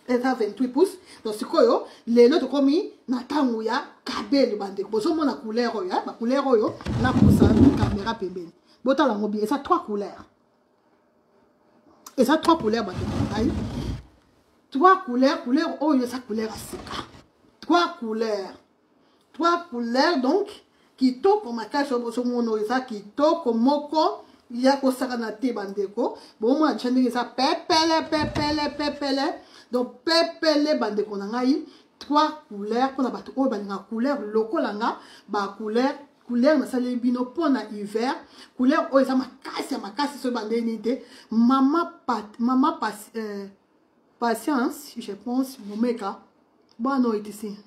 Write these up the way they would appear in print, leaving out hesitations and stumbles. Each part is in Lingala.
eza 28 pouces. Donc sikoyo lelo tokomi na tango ya kabelo bandeko. Bozomo na couleur oyo, ba couleur oyo na poussa caméra pembeni. Botala ngo bien, ça 3 couleurs. Et ça 3 couleurs bandeko. 3 couleurs, couleur oyo ça couleur asika. 3 couleurs. 3 couleurs donc kitoko makasi bozomo eza kitoko moko. Il y a ko saka te bandeko. Bon moi chandeli ça pepele. Donc pepele bandeko na ngai 3 couleurs pour na bato o balinga couleur lokolanga ba couleur na sale bino pona hiver couleur o eza makasi so bandeni te maman patience je pense momeka bon est ici.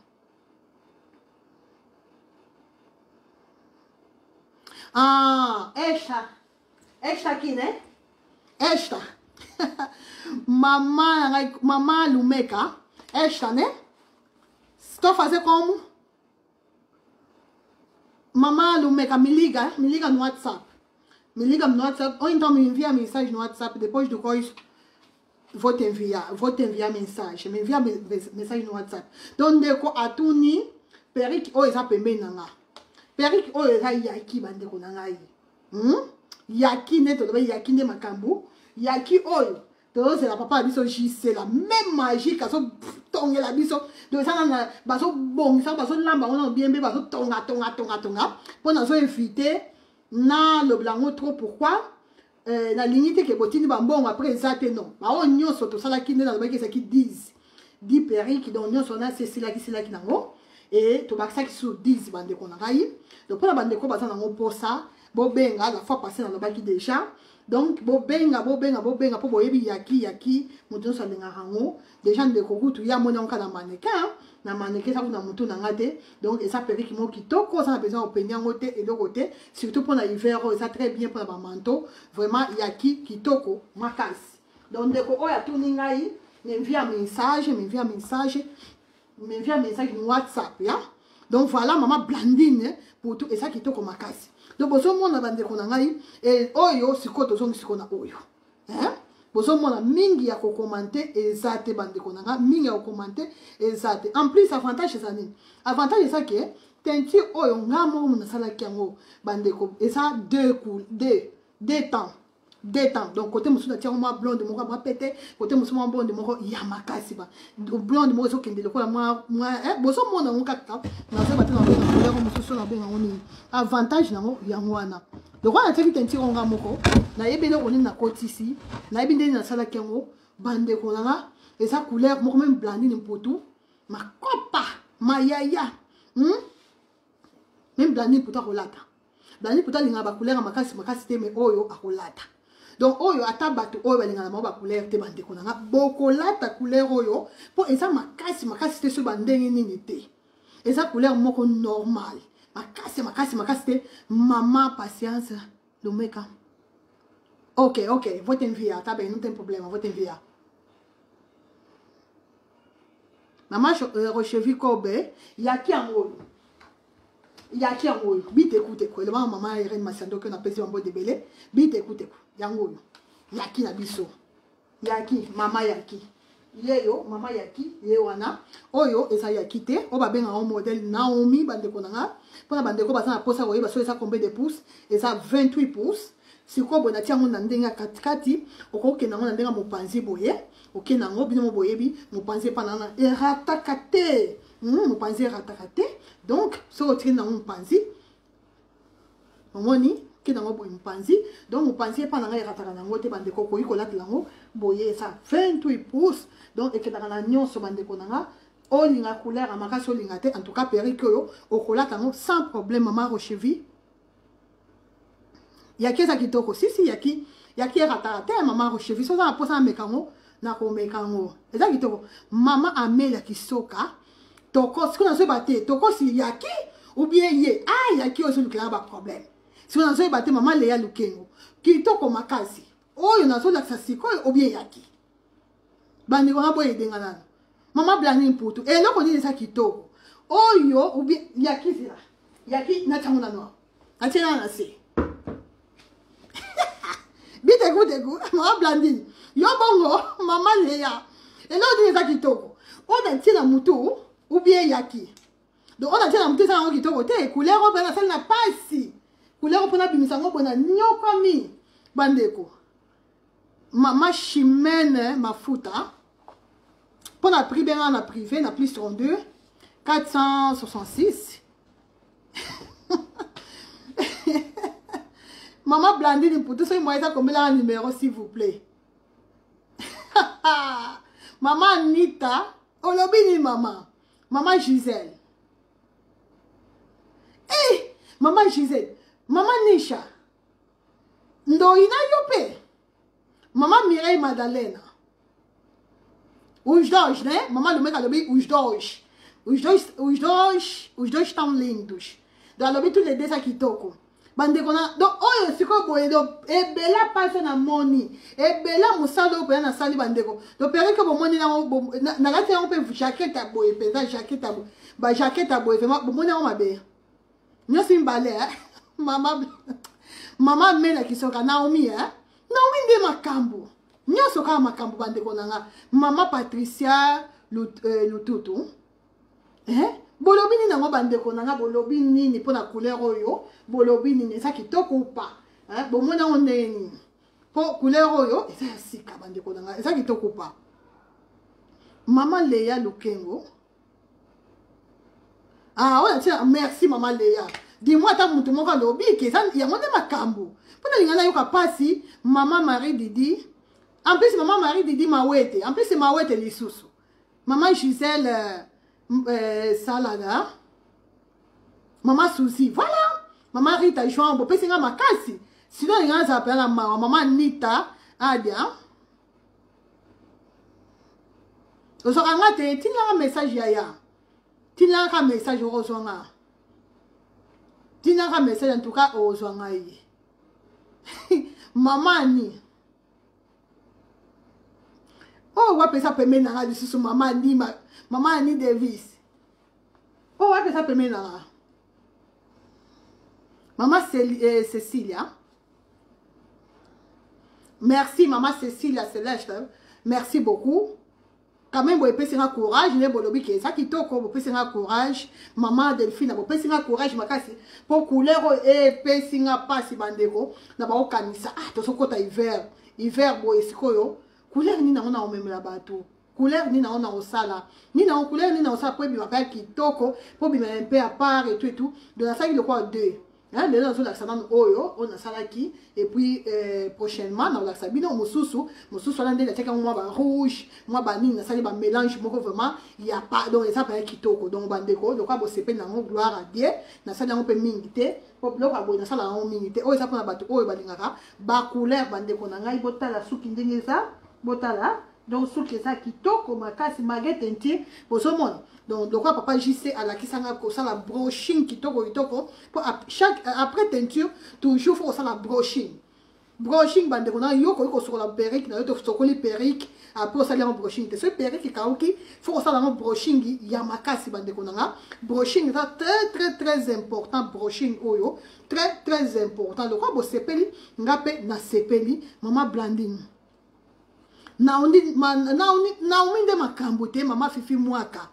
Ah esta aqui, né? Esta. Mamá Lumeka. Esta, né? Estou fazendo como? Mamá Lumeka, me liga no WhatsApp. Me liga no WhatsApp. Ou então me envia mensagem no WhatsApp. Depois do coisa, vou te enviar mensagem. Me envia mensagem no WhatsApp. Donc, deko atuni, perik o eza pembe nanga. Perik o eza yaki bandeko nangai. Yaki ne to yaki ne makambu yaki oyo to c'est la papa biso c'est la même magie ka so tonga la biso de ça na baso bon ça baso lamba on bien be baso tonga pour na so éviter na le blanc trop pourquoi la lignité que botini ba bon après ça te non ba on nyoso to sala kinde na ba ki ça qui 10 péri qui donc nyoso na c'est là qui nango et to baksa qui sur 10 bande ko na gai donc pour la bande ko baza nango pour ça bobenga la fois passée dans le baki déjà donc bobenga pour boyebi yaki mutu so lenga rango déjà de kokutu ya mona onka na mannequin ça na mutu na ngate donc et ça péri qui mo kitoko ça a besoin au peignan côté et de côté surtout pour l'hiver ça très bien pour la manteau vraiment yaki kitoko makasi donc de ko oya tuningai m'envie message no WhatsApp ya donc voilà maman Blandine pour tout et ça kitoko makasi. Donc bozo mona bandeko na ngai et oyo sikoto zongi sikona oyo bozo mona mingi ya ko commenter ezate bandeko na ngai mingi ya ko commenter ezate en plus avantage ça nini avantage ça que teinture oyo ngamo mona sala kiango bandeko et ça deux temps donc côté musu na tiango moi blonde moko ba pété côté musu moi blonde moko ya makasi ba blonde moko so kende lokola moi bozo mona ngaka na se batena na couleur musu so na benga ngoni avantage nango yango wana donc on a teki teinture ngamoko na yebele oni na kotisi na yebinde na sala kiango bande ko nanga et ça couleur moko même blandine mpotu makopa mayaya même blandine puta kolata blandine puta linga ba couleur makasi te mais oyo akolata. Donc oyo atabato oyo balinga na ba couleur te bande ko nanga bokolata couleur oyo pour eza makasi te so bandenge nini te eza couleur moko normal makasi te maman patience Lumeka. Ok vou te enviar tá bem não tem problema vou te enviar maman Rochevi Kobe yaki angoyo bite écoute quoi le maman Irene Masando que na pesi mambo de belé bite écoute yango yaki na biso yaki mama yaki yeyo mama yaki ye wana oyo eza yaki te o ba benga un modèle Naomi bande ko nanga pona bande ko basa na posa ko yeba so eza combien de pouces eza 28 pouces siko bona tiango na ndenga katikati okoke nango na ndenga mopanzi boye oke nango bino boyebi mopanzi panana eratakate mopanzi eratakate donc so otri nango mopanzi omoni ke nango boye mopanzi donc mopanzi pananga erataka nango te bandeko koyi kolatela yango boye eza 28 pouces donc ekendaka na nyonso bandeko nanga olinga couleur amakasi olinga te en tout cas perike oyo okolata yango sans problème maman Rochevi yaki eza kitoko sisi yaki erataka te maman Rochevi so oza na posa na mekango na komekango eza kitoko maman Amelia Kisoka toko siko nazoyeba te toko si yaki ou bien ye yaki oyo solukela ba problème siko nazoyeba te maman Leya Lukengo kitoko makasi oyo nazolakisa sikoyo ou bien yaki bandeko na boye edenga nano maman Blandine Mputu eloko nini eza kitoko oyo ou bien yaki zila yaki natiango na noir natiana na se biteku maman Blandine yo bongo maman Leya Et là, on dit ça qui toko. On a tiré la moto, ou bien yaki. Donc, on a tiré la moto, ça qui toko. Te, couleur, on a ça n'a pas ici. Couleur, on a bimisango, on a nyokomi. Bandeko. Maman chimène, ma fouta. Pour la prix, bien, on a privé, on a plus 32. 466. Maman Blandine, pour tout ça, moi, ça combien là un numéro, s'il vous plaît. Maman Anita, Olobini maman. Maman Gisèle. Hey, maman Gisèle. Maman Nisha. Ndoina Yope. Maman Mireille Madalena. Os dois, né? Maman do mec a lobby os dois. Os dois estão lindos. Donc, lobby tous les deux ça qui tocam. Bande kona donc oyo siko boye do e bela passe na moni e bela musalo boye na sali bandeko do pere que bo moni na gati on peut jaquette boye pesa jaquette boye ba jaquette boye vraiment bo moni on mabe nyo simbale mama mena kisoka Naomi Naomi nde makambo nyo soka makambo bandeko nanga mama Patricia Lututu bolobi nini nango bandeko nanga bolobi nini pona couleur oyo bolobi nini ça kitoko ou pas bomona on nini po couleur oyo eza ya sika bandeko nanga ça kitoko ou pas maman Léa Lukengo on tia merci maman Léa dis-moi ta mutu moko lobi ke ça ya monde makambo pona lingana yoka pasi maman Marie Didi en plus maman Marie Didi mawete en plus c'est mawete lisusu maman Gisèle Salaga, maman Souci, voilà, maman Rita Joan, bon, c'est un makasi. Sinon, il y a un appel à maman Nita, Adia. Vous aurez un message yaya. Tu n'as un message au Rosonga. Tu n'as un message en tout cas au Rosonga. Maman ni. Oh, ouais, ça peut mener à dessus maman ni. Maman Annie Davis. Oh, ouais, ça peut mener. Maman Cécilia. Merci, maman Cécilia Céleste. Merci beaucoup. Quand même, vous pouvez faire courage. Vous pouvez ça qui toque, vous pouvez faire courage. Maman Delphine, vous pouvez faire courage. Pour couleur et faire pas si bandeko. D'abord, kanisa. Ah, tout ce côté hiver. Hiver, boy, c'est quoi? Couleur ni na on a même la bateau. Couleur ni na on a au sala ni na couleur ni na au sala pour bien faire qui toko pour bien un peu à part et tout de la salle de quoi deux hein les gens sur la oyo on a sala qui et puis prochainement dans la sabine mususu là de la teka moi ba rouge moi ba ni na sala ba mélange moko vraiment il y a pas donc ça pas qui toko donc bandeko donc quoi bo sepe na gloire à Dieu na sala on peut mingité pour bloc à bo na sala on mingité oh ça pour na bato oh ba lingaka ba couleur bandeko na ngai botala suki ndenge ça botala donc ce que ça qui toko makasi maguette entier pour ce monde donc de quoi papa JC à la qui ça la broching qui toko pour chaque après teinture toujours faut ça la broching bande qu'on a yoko sur la perruque na yo sur les perruques après ça la broching ce perruque kaoki faut ça la broching ya makasi bande qu'on a broching c'est très important broching oyo très important de quoi bo sepeli ngape na sepeli maman Blandine Naomi de makambo te mama Fifi mwaka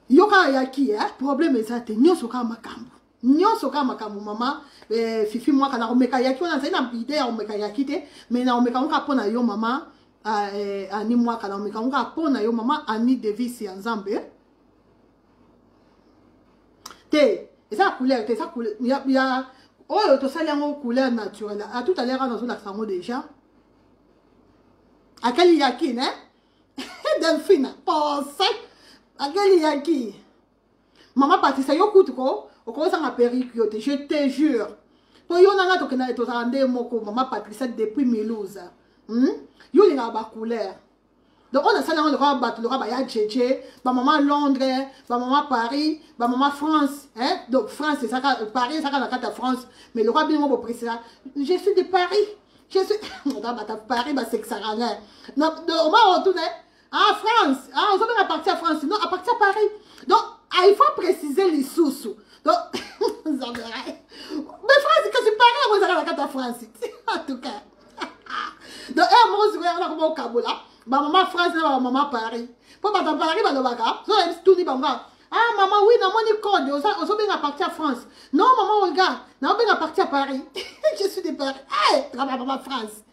yoka yaki problème ezate nyoso ka makambo mama Fifi mwaka na omeka yaki on a na idée ya omeka yaki te mais na omeka on ka pona yo mama ani mwaka na omeka on ka pona yo mama Annie Davis ya Nzambe te eza couleur te eza couleur ya oyo to sali yango couleur naturelle à tout à l'heure dans la sango déjà à quel yaki, hein? Delphine, pense à quel yaki. Maman Patricia, yo koutko, au commence à perruque, je te jure. Pour yo nanga to kena to rande moko maman Patricia depuis Milouze. Yo linga ba couleur. Donc on a ça dans le roi bat le roi ba ya Djedje, ba maman Londres, ba maman Paris, ba maman France, hein? Donc France c'est ça Paris ça la carte France, mais le roi bien mo président. Je suis de Paris. Je suis Paris, c'est que ça râle. Non, on va retourner en France. On va partir à France, non, à partir à Paris. Donc, il faut préciser les sous. Donc, mais France, que c'est Paris, on va la carte à France. En tout cas. Donc, moi, je vais aller au Kabola. Ba maman France na ba maman Paris. Po ba ta Paris ba lobaka. So la tout ni ba nga. Ah maman oui na moni code ozo bien partir à France. Non maman regarde, na bien partir à Paris. Je suis de Paris. Eh, travaille maman France.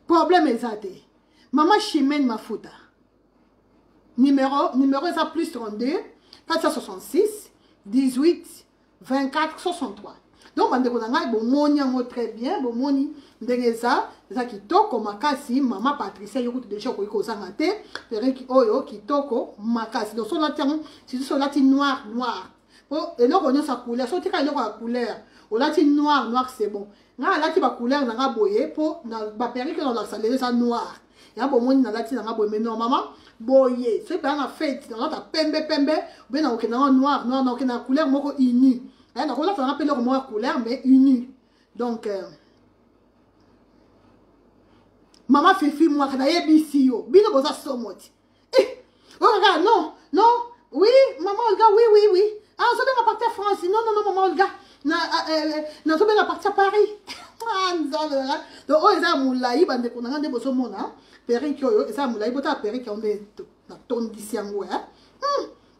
Problème exact. Maman chimène ma fouta. Numéro ça plus 32 466 18 24 63. Donc bande ko nanga bo moni ngo très bien, bo moni ndenge za kitoko makasi maman Patricia yo déjà ko kozanga te, pere ki oyo kitoko makasi. Donc son lati si so lati noir. Oh et là on a sa couleur, so tika eloko ya couleur. O lati noir c'est bon. Na lati ba couleur nanga boye po na ba pere ki on la salé ça noir. Ya bo moni na lati nanga boye mais non maman boye, c'est pas en fait, on a pembe ben na okena noir na okena couleur moko uni. Hein, donc là, ça rappelle leur moins couleur, mais unie. Donc, maman Fifi, moi, quand elle est ici, bien que ça soit moti. Oh, regarde, non, oui, maman, regarde, oui. Ah, on va partir à France. Non, maman, regarde. On va partir à Paris. Ah, donc, oh, ils ont moulaï, bande qu'on a des beaux mona. Perrique, ils ont moulaï, bota perrique, on est dans ton d'ici en ouais.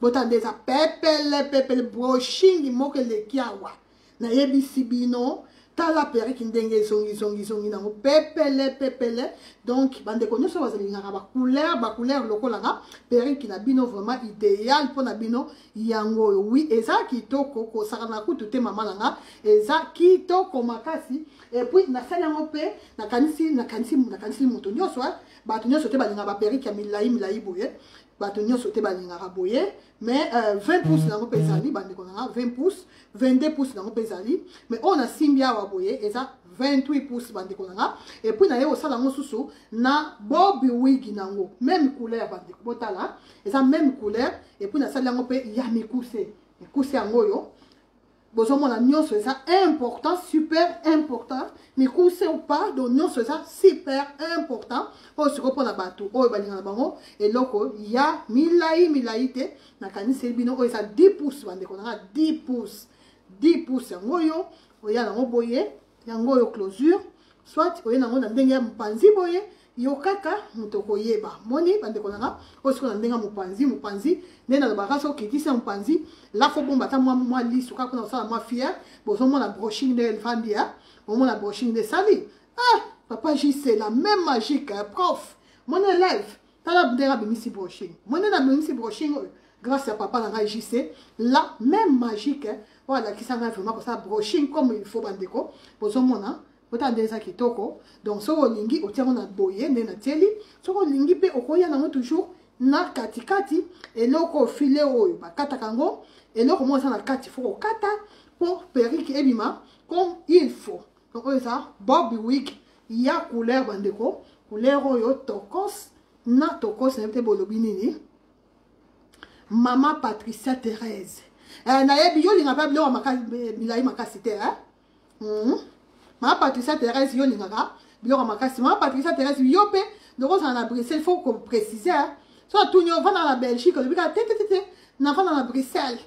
Botande za pepele brushing moke le kiawa na yebisi bino tala peri kindenge zongi na pepele donc bande konyo so bazalinga ba couleur lokola nga peri kina bino vraiment idéal pour na bino yango oui eza kitoko ko saka na kutu te mama nga eza kitoko makasi et puis na sala ngo pe na kanisi moto nyoso ba to nyoso te balinga ba peri kia milai boye bato nyonso te balingaka boye mais 20 pouces nango pesali bande konanga 20 pouces 22 pouces nango pesali mais on a simbia wa boye eza 28 pouces bande konanga et puis na ye osala ngo susu na bobi wig nango même couleur bande botala eza même couleur et puis na sala ngo pe ya mikuse yango yo bozomona nyonso eza important, super important. Mais couser ou pas, donc nyonso eza super important. Pour se répondre à bateau, oh balinga na bango et loko ya milai te na kanisi bino o eza 10 pouces bande konanga 10 pouces yango yo oya nango boye yango yo closure soit oya nango na ndenge ya mpanzi boye yo kaka mutoko yeba moni bande konanga o siko na ndenga mupanzi nena na bakaso kitisa mupanzi la fo bomba ta moi liso kaka na sala moi fier bozo mona brushing de elfandia au mona brushing de sali ah papa J c'est la même magique hein, prof mon élève tala bndera bimisi brushing mon na bimisi brushing grâce à papa na JC la même magique hein, voilà qui ça vraiment pour ça brushing comme il faut bandeko bozo mona otande eza kitoko donc so olingi otiango na boye nde na tieli so olingi pe okoya nango toujours na katikati eloko file oyo bakataka ngo eloko mo eza na kati fo kokata po perike ebima comme il faut donc oyo eza bob wig ya couleur bandeko couleur oyo tokos na te bolobi nini Maman Patricia Thérèse nayebi yo linga pa biloko milai makasi te Maman Patricia Thérèse yo lingaka biloko makasi Maman Patricia Thérèse yo pe ndoko za na Bruxelles faut qu'on précise so tout nyo va dans la Belgique le bika tete na va dans la Bruxelles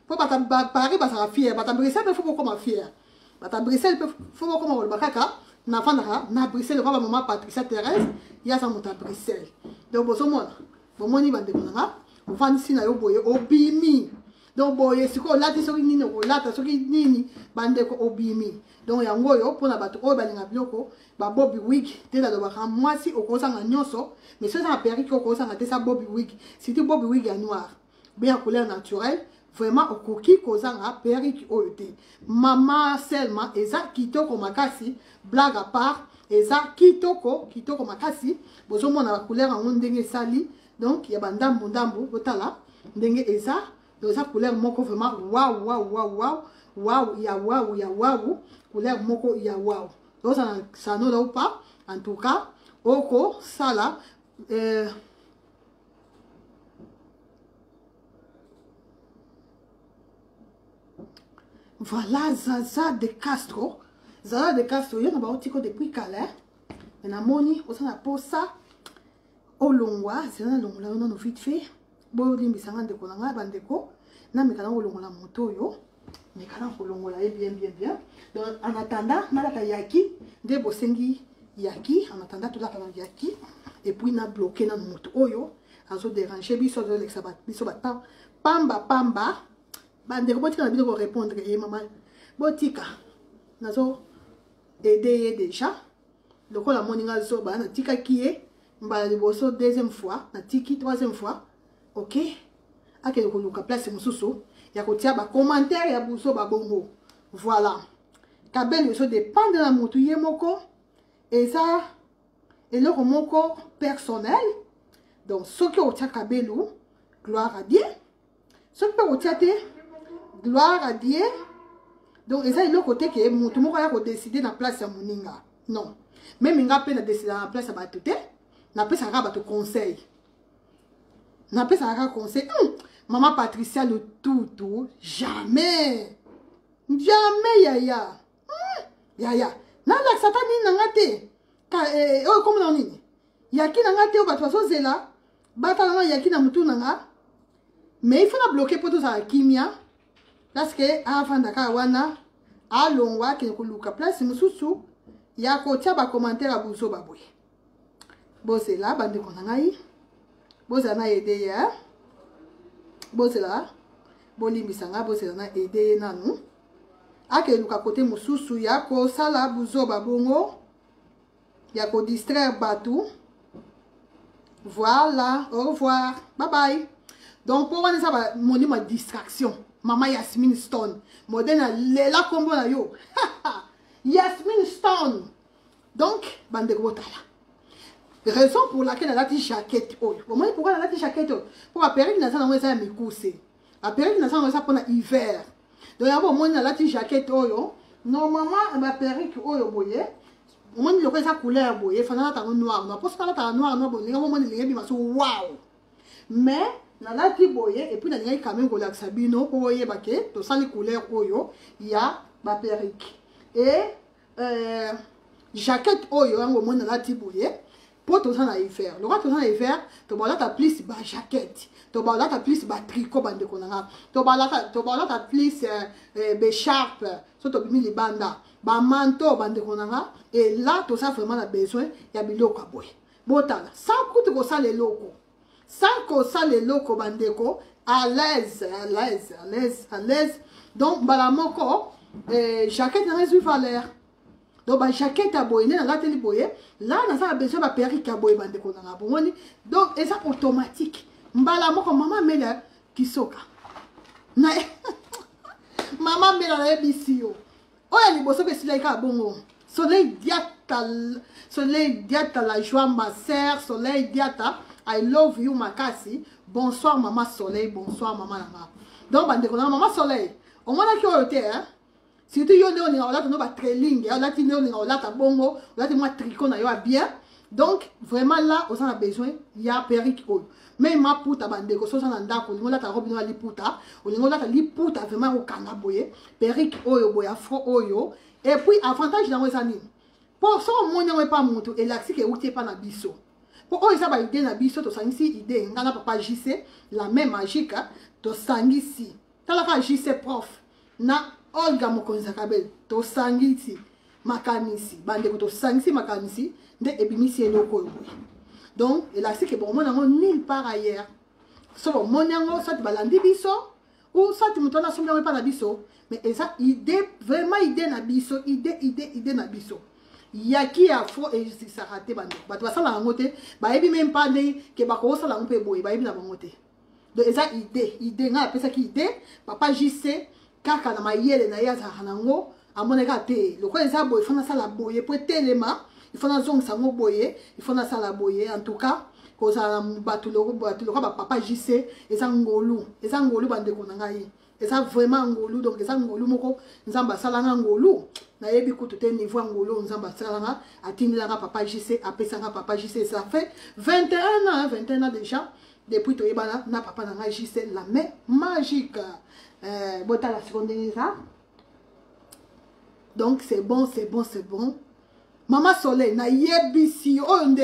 pour bata Paris bata fier bata Bruxelles faut qu'on fier bata Bruxelles faut qu'on le bakaka na va na Bruxelles va Maman Patricia Thérèse ya sa mota Bruxelles donc bozo mona bomoni bande konanga ofandisi na yo boye obimi donc boye siko lati soki nini olata soki nini bandeko obimi donc yango yo pona bato oyo balinga biloko ba bobi wig te la lobaka mwasi okozanga nyonso mais so ça periki okozanga te sa bobi wig si tu bobi wig ya noir bien couleur naturelle vraiment okoki kozanga periki oyo te mama Selma eza kitoko makasi blague à part eza kitoko makasi bozomona ba couleur yango ndenge sali donc ya bandambo botala ndenge eza eza couleur moko vraiment waouh couleur moko ya waouh donc ça ne l'a pas en tout cas oko sala voilà Zaza de Castro yo na ba otiko depuis Calais na moni osana posa olongwa zena longola yo no vite fait bo limbisanga ndeko nanga bandeko na mekana olongola moto yo mais quand on kolongola bien. Donc en attendant, nalata yaki, de bosengi yaki, en attendant tout la yaki, et puis na bloqué na moto oyo, azo déranger biso de l'exabat, biso bata, pamba, bande robotika na biso ko répondre et maman, botika, nazo aider déjà, le ko la moninga zo ba na tika kié, mbala liboso deuxième fois, na tiki troisième fois, ok, akele ko luka place mususu. Il y a des commentaires, il y a des bongo. Voilà. Kabel, il dépend de la moutouille moko. Et ça, et le moko personnel. Donc, ce qui est kabelou, gloire à Dieu. Ce qui est gloire à Dieu. Donc, et ça, il y a côté que moutou moko a décidé dans la place à Mouninga. Non. Même il a décidé dans la place à Batute. N'a pas ça rabat conseil. N'a pas ça conseil. Maman Patricia le tout, jamais. Yaya. Yaya. Nala satani nangate. Comme on dit. Yaki nangate ou batwaso zela. Batalama yaki na mutu nanga. Mais il faut la bloquer pour tout ça kimia. Parce que avant d'aka wana alongwa ke kuluka place mususu ya ko tia ba commentaire abuso babwe. Bosela bande konangai. Bosana aider ya. Bosela, bolimbisanga, bosela na aider nanu. Ake luka côté mususu ya ko sala buzo babongo. Ya ko distraire batou. Voilà, au revoir. Bye bye. Donc pour moi ça mon ma distraction. Maman Yasmine Stone. Modena lela combo na yo. Yasmine Stone. Donc bande gotala. Raison pour laquelle elle a dit jaquette. Pourquoi elle a dit jaquette? Pour la période, elle a dit mes cousses. La période, elle a dit pour l'hiver. Donc, elle a dit jaquette. Normalement, la période, au moins, il y a une couleur. Il y a un noir. On pense qu'elle a un noir. Waouh! Mais, elle a dit boyer. Et puis, elle a dit quand même que la sabino, pour voyer, tout ça, les couleurs, il y a la période. Et, jaquette, au moins, elle a dit boyer. Pour tout ça, il faire. Le roi, tout ça, il faire. Tu vas là, plus ba jaquette. Tu vas là, plus ba tricot, bande konanga. Tu vas là, plus bécharpe. Surtout, tu les bandas. Ba manteau, bande konanga. Et là, tout ça, vraiment, a besoin. Il y a des locaux. Botala. Sans coûter que ça, les locaux. Sans que ça, les locaux, bande ko. À l'aise. Donc, bah, la moko, jaquette, n'a pas valeur. Donc, la jaquette à boyer, là, on a besoin de perruque à boyer. Donc, c'est ça automatique. Mbala moko maman met là qui soka. Maman met là bisio. Oh, elle est bosso que c'est là bongo. Soleil diata la joie ma sœur, soleil diata I love you makasi. Bonsoir maman soleil, bonsoir maman lama. Donc, bande ko maman soleil. Au moins là qui au terre. Si tu as un trailing, tu as un bongo, tu as un tricot, bien. Donc, vraiment là, on a besoin, il y a perruque. Mais ma puta bande, on a un dako, on a un robe, on a un puta, on a un puta vraiment au canaboye, perruque oyo, afro oyo. Et puis, avantage dans les années. Pour ça, on n'a pas monté, et là, c'est que vous n'êtes pas dans biso. Pour eux, ça va aider dans biso, tu as ici idée, on a pas JC, la même magique, tu as ici. Tu as JC prof. Na Olga Mokonza Kabel, to sangisi makanisi, bande ko to sangisi makanisi, de ebimisi eloko. Donc, et là c'est que bon mon nango nulle part ailleurs. So mon nango ça te balandi biso ou ça te mutona somba pas na biso, mais et ça idée vraiment idée na biso, idée na biso. Yaki a faux et c'est ça raté bande. Ba to ça la ngote, ba ebi même pas de que ba ko ça la ngpe boy, ba ebi na ngote. Donc et ça idée nga pesa ki idée, papa JC kaka na mayele na yaza hanango amoneka te le quoi ça boy il faut na sala boye pour telema il faut na zong sango boye il faut na sala boye en tout cas ko ça batu le papa JC et ça ngolu bande ko ngai et ça vraiment ngolu donc ça ngolu moko nzamba sala ngolu na yebi ko tout niveau ngolu nzamba sala atinila papa JC apesa papa JC ça fait 21 ans déjà depuis to yebana na papa na JC la main magique. Bota la seconde ça. Donc c'est bon. Maman soleil na yebisi onde.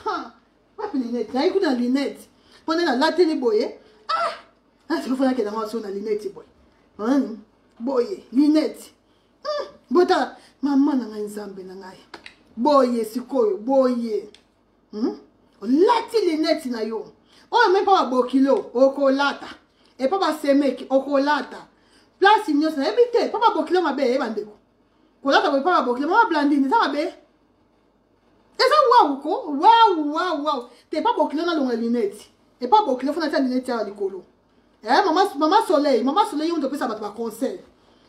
Pas lunette, na ikuta lunette. Pendant la télé boye. Ah, c'est faut que dans ma son lunette boy. boye linette bota maman na nzambe na ngai boye sikoyo boye lati linette na yo oyo même pas bokilo okolata et pas basemeki okolata place nyonso na yebi te papa bokilo mabe yeba ndeko kolata boye papa bokilo mama blandine eza mabe eza wawu ko wawu te pas bokilo na longa linette et pas bokilo fona tia linette ya likolo maman soleil on te peut ça ba conseil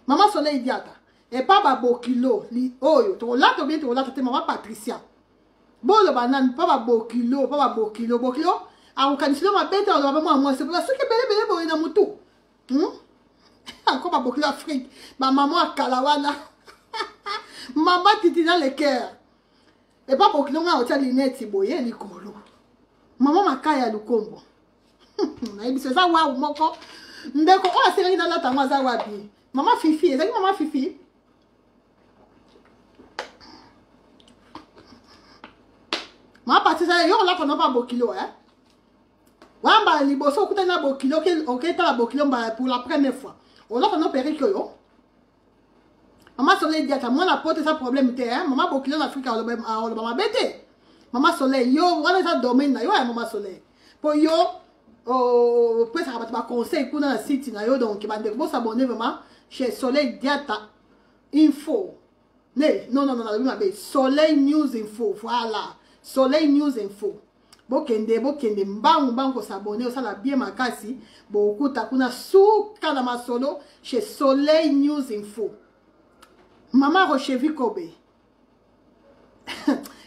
maman soleil diata et pas ba bokilo li oyo to la to bien to la te maman Patricia bolo banane pas ba bokilo a on kanisilo ma bête on va moi c'est pour ça que bele boye na mutu encore ba bokilo Afrique ma maman a kalawana maman titi dans le cœur et pas bokilo nga otia linette boye likolo maman makaya lukombo na ebiso za wa moko ndeko o asengi na lata mwa za wapi mama fifi ezaki mama fifi ma patisa yo la kono pa bokilo wamba liboso okuta na bokilo oketa la bokilo pour la première fois on la kono periko yo mama soleil diata moi na pote ça problème te mama bokilo na Afrique on le mama bete mama soleil yo wana ça domaine na yo mama soleil po yo peut ça va te conseil pour dans la site na yo donc ba ndeko s'abonner vraiment chez Soleil Diata Info non Soleil News Info voilà Soleil News Info bokende mbangu s'abonner ça la bien makasi bokuta kuna suka na masolo chez Soleil News Info maman Rochevi Kobe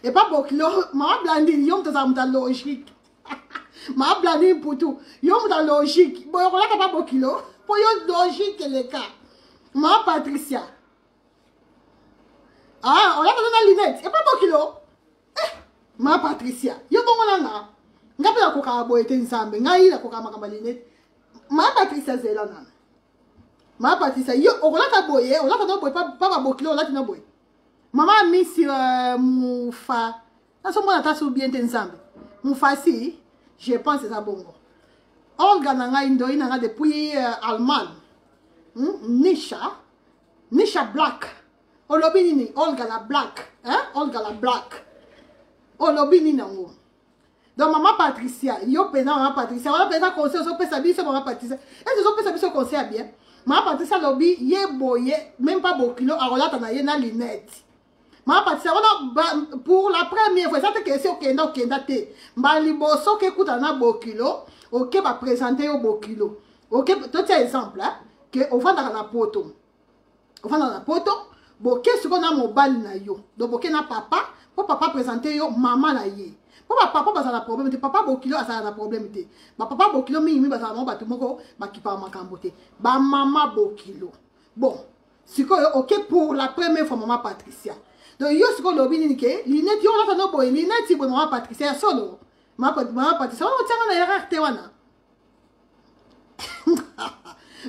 et pas bokilo maman Blandine yom to ça logique ma blandine pour tout yo dans logique bon on là pas bokilo pour yo logique les cas ma Patricia on là dans linette et pas bokilo ma Patricia yo bongo nanga ngapi la koka boyete nsambe ngai la koka makamba linette ma Patricia zela nana ma Patricia yo on là ka boye on là ka boye pas bokilo là tina boye maman miss mufa na so mona tasu bien nsambe mufasi je pense que c'est bon. Olga nanga indo inanga depuis Allemagne. Nisha Black. Olobini Olga la Black, Olga la Black. Olobini nango. Donc maman Patricia, yo pena maman Patricia, on pena conseil so pesa biso maman Patricia. Est-ce que so pesa biso conseil bien? Maman Patricia lobi ye boye, même pas bokilo arolata na ye na linette. Ma Patricia, pour la première fois, ça te question kenda te. Mbali boso ke kutana bokilo, ok ba présenter au bokilo. Ok, tout exemple que on va dans la poto. On va dans la poto, boké ce qu'on a mobile na yo. Donc boké na papa, pour papa présenter yo maman na ye. Pour papa ba ça na problème, papa bokilo ça na problème te. Ba papa bokilo mi ba ça ba tout moko ba ki pa makambote. Ba maman bokilo. Bon, c'est quoi ok pour la première fois maman Patricia. Donc yo siko lobi ni ke linette yo la no boy linette bo maman Patricia solo maman Patricia on tient na erreur wana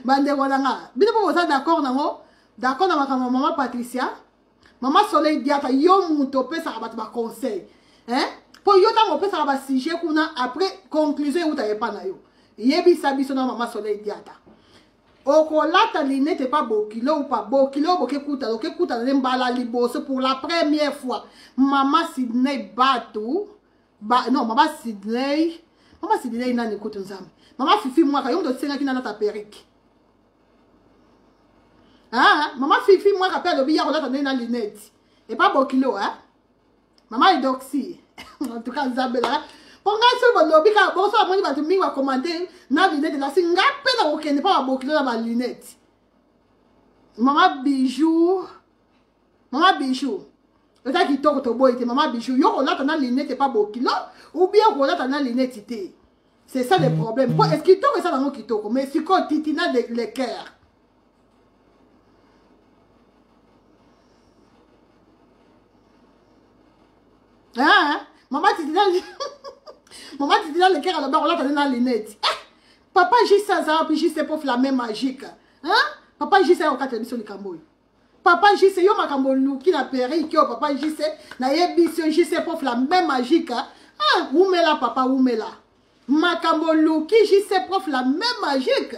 bande wana nga bino po ça d'accord na maman Patricia maman Soleil Diata yo muto pe ça ba conseil po yo ta mo pe ça ba sujet kuna après conclusion ou ta pas na yo yebi sabiso na maman Soleil Diata okolata linette pas bokilo ou pas bokilo bokekuta na mbala liboso pour la première fois maman Sydney Batu non maman Sydney nani koto nzambe maman Fifi moi ka yo ndo tsenga kina na ta perruque maman Fifi moi rappelle le billet kolata na linette et pas bokilo maman Edoxy en tout cas nzambe là ponga so bo lobi ka bo so amoni ba tumi wa commenter na lunette la singa pe na okende pa bokilo na ba lunette maman bijou ota ki toko to boy te maman bijou yo ko lata na lunette pas bokilo ou bien ko lata na lunette te c'est ça le problème pour est-ce qu'il toko ça dans ki toko mais si ko titina de le cœur maman titina maman tu dis dans le cœur à la barre, on l'a dans les lunettes. Papa, j'ai ça, puis j'ai ces profs la même magique. Papa, j'ai ça au 4 émissions de Camboy. Papa, j'ai ça, yo ma Cambolo qui n'a péri, qui papa, j'ai ça, na yebission, j'ai ces profs la même magique. Où met là, papa, où met là? Ma Cambolo qui j'ai ces profs la même magique.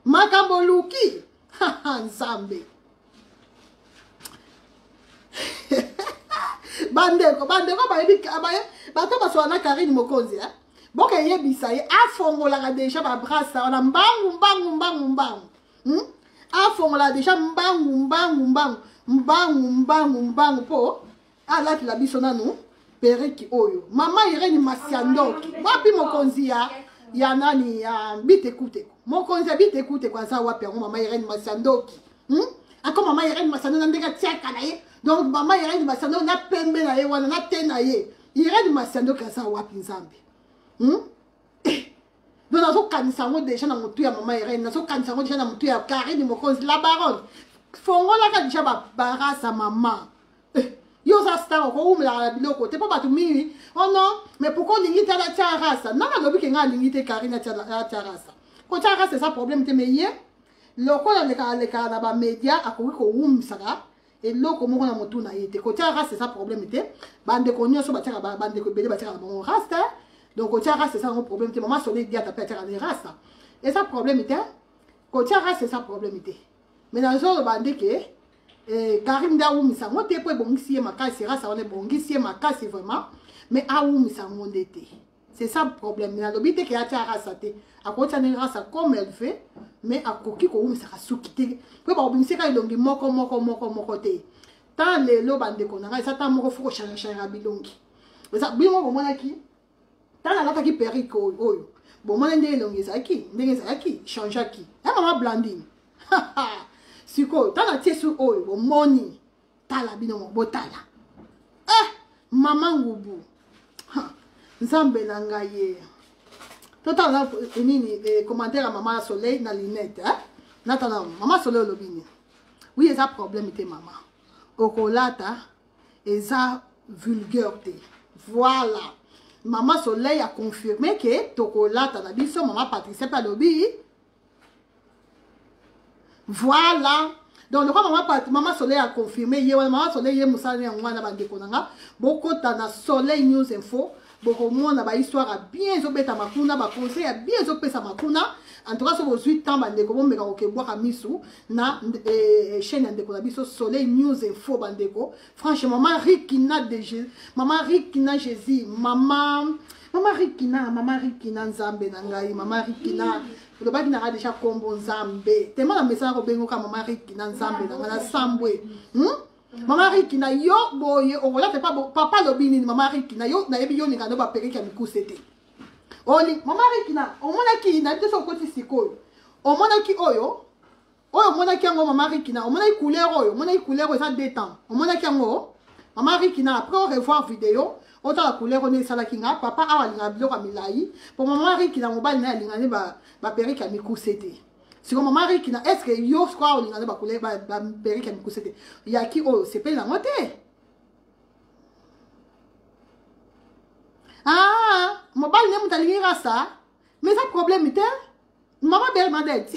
makambo luki nzambe bandeko bato baswana Karine Mokonzi boke yebisa ye afongolaka deja babrasa wana mbangu afongola deja mbangu po alatila biso nanu pereki oyo mama Irene Masiandoki wapi Mokonzi ya nani ya bitekute Mokonzi ya bitekute kwa za wapi yango mama Irene Masiandoki ako mama Irene Masiandoki ndeka tiaka na ye donc mama Irene Masiandoki na pembe na ye wana na te na ye Irene Masiandoki za wapi nzambe donc nazo kanisa ngo deja na mutu ya mama Irene nazo kanisa ngo deja na mutu ya Karine Mokonzi la baronne fongola ka deja ba barasa mama yo za star ko umla biloko te pa batu mini oh non mais pourquoi lingita la tiarasa nana lobi ke nga lingite Karine la tiarasa ko tiarasa c'est ça problème te meye loko la leka na ba media akoki ko umsaka et loko moko na mutu na yete ko tiarasa c'est ça problème te bande ko nyoso ba tiara bande ko bele ba tiara ba rasta donc ko tiarasa c'est ça un problème te maman Soleil dia ta pa tiara les rasta et ça problème te ko tiarasa c'est ça problème te mais dans zo bande ke Karim da umisa ngote po bongisi ye makasi rasa on bongisi ye makasi vraiment mais a umisa ngondete c'est ça le problème na lobite ke atia rasa te akota ne rasa comme elle fait mais akoki ko umisa kasuki te po ba bongisi ka ilongi moko te tant le lo bande ko na ça tant moko fuko changa bilongi ça bimo ko mona ki tant la lata ki periko oyo bon mona ndenge ilongi zaki ndenge zaki change ki mama Blandine siko tana tiesu oyo bomoni tala bino botala mama ngubu nzambe na ngai totala nini commentaire à maman Soleil na linette natana maman Soleil lobini oui eza problème te mama okolata eza vulgaire voilà maman Soleil a confirmé que tokolata na biso maman Patricia Palobi. Voilà. Donc le roi maman Soleil a confirmé hier maman Soleil musali ngwana bandeko nanga boko tana Soleil News Info boko mona ba histoire bien zo beta makuna ba conseil bien zo pesa makuna en tout cas sur 8 ans bandeko bomeka okebwa kamisu na chaîne ndeko na biso Soleil News Info bandeko franchement maman Rikina de Jésus maman Rikina Jésus maman Rikina nzambe na ngai maman Rikina le baki na déjà kombo nzambe tellement la message ko bengo ka maman Rikina nzambe na sambwe maman Rikina yo boye okola te pas papa lobini maman Rikina yo na yebi yo ni ngano ba pereka mikusete oli maman Rikina o mona ki na te so ko tisiko o mona ki oyo mona ki ngo maman Rikina o mona ki couleur ça détend o mona ki ngo maman Rikina après revoir vidéo autant la couleur on est ça la kinga papa a linga biloko milai pour maman Rikina mobile na linga ne ba perika mikusete si maman Rikina est-ce que yo quoi linga ba couleur ba perika mikusete ya ki o c'est pas la moté mobile ne mutalinga ça mais ça problème était maman Bernadette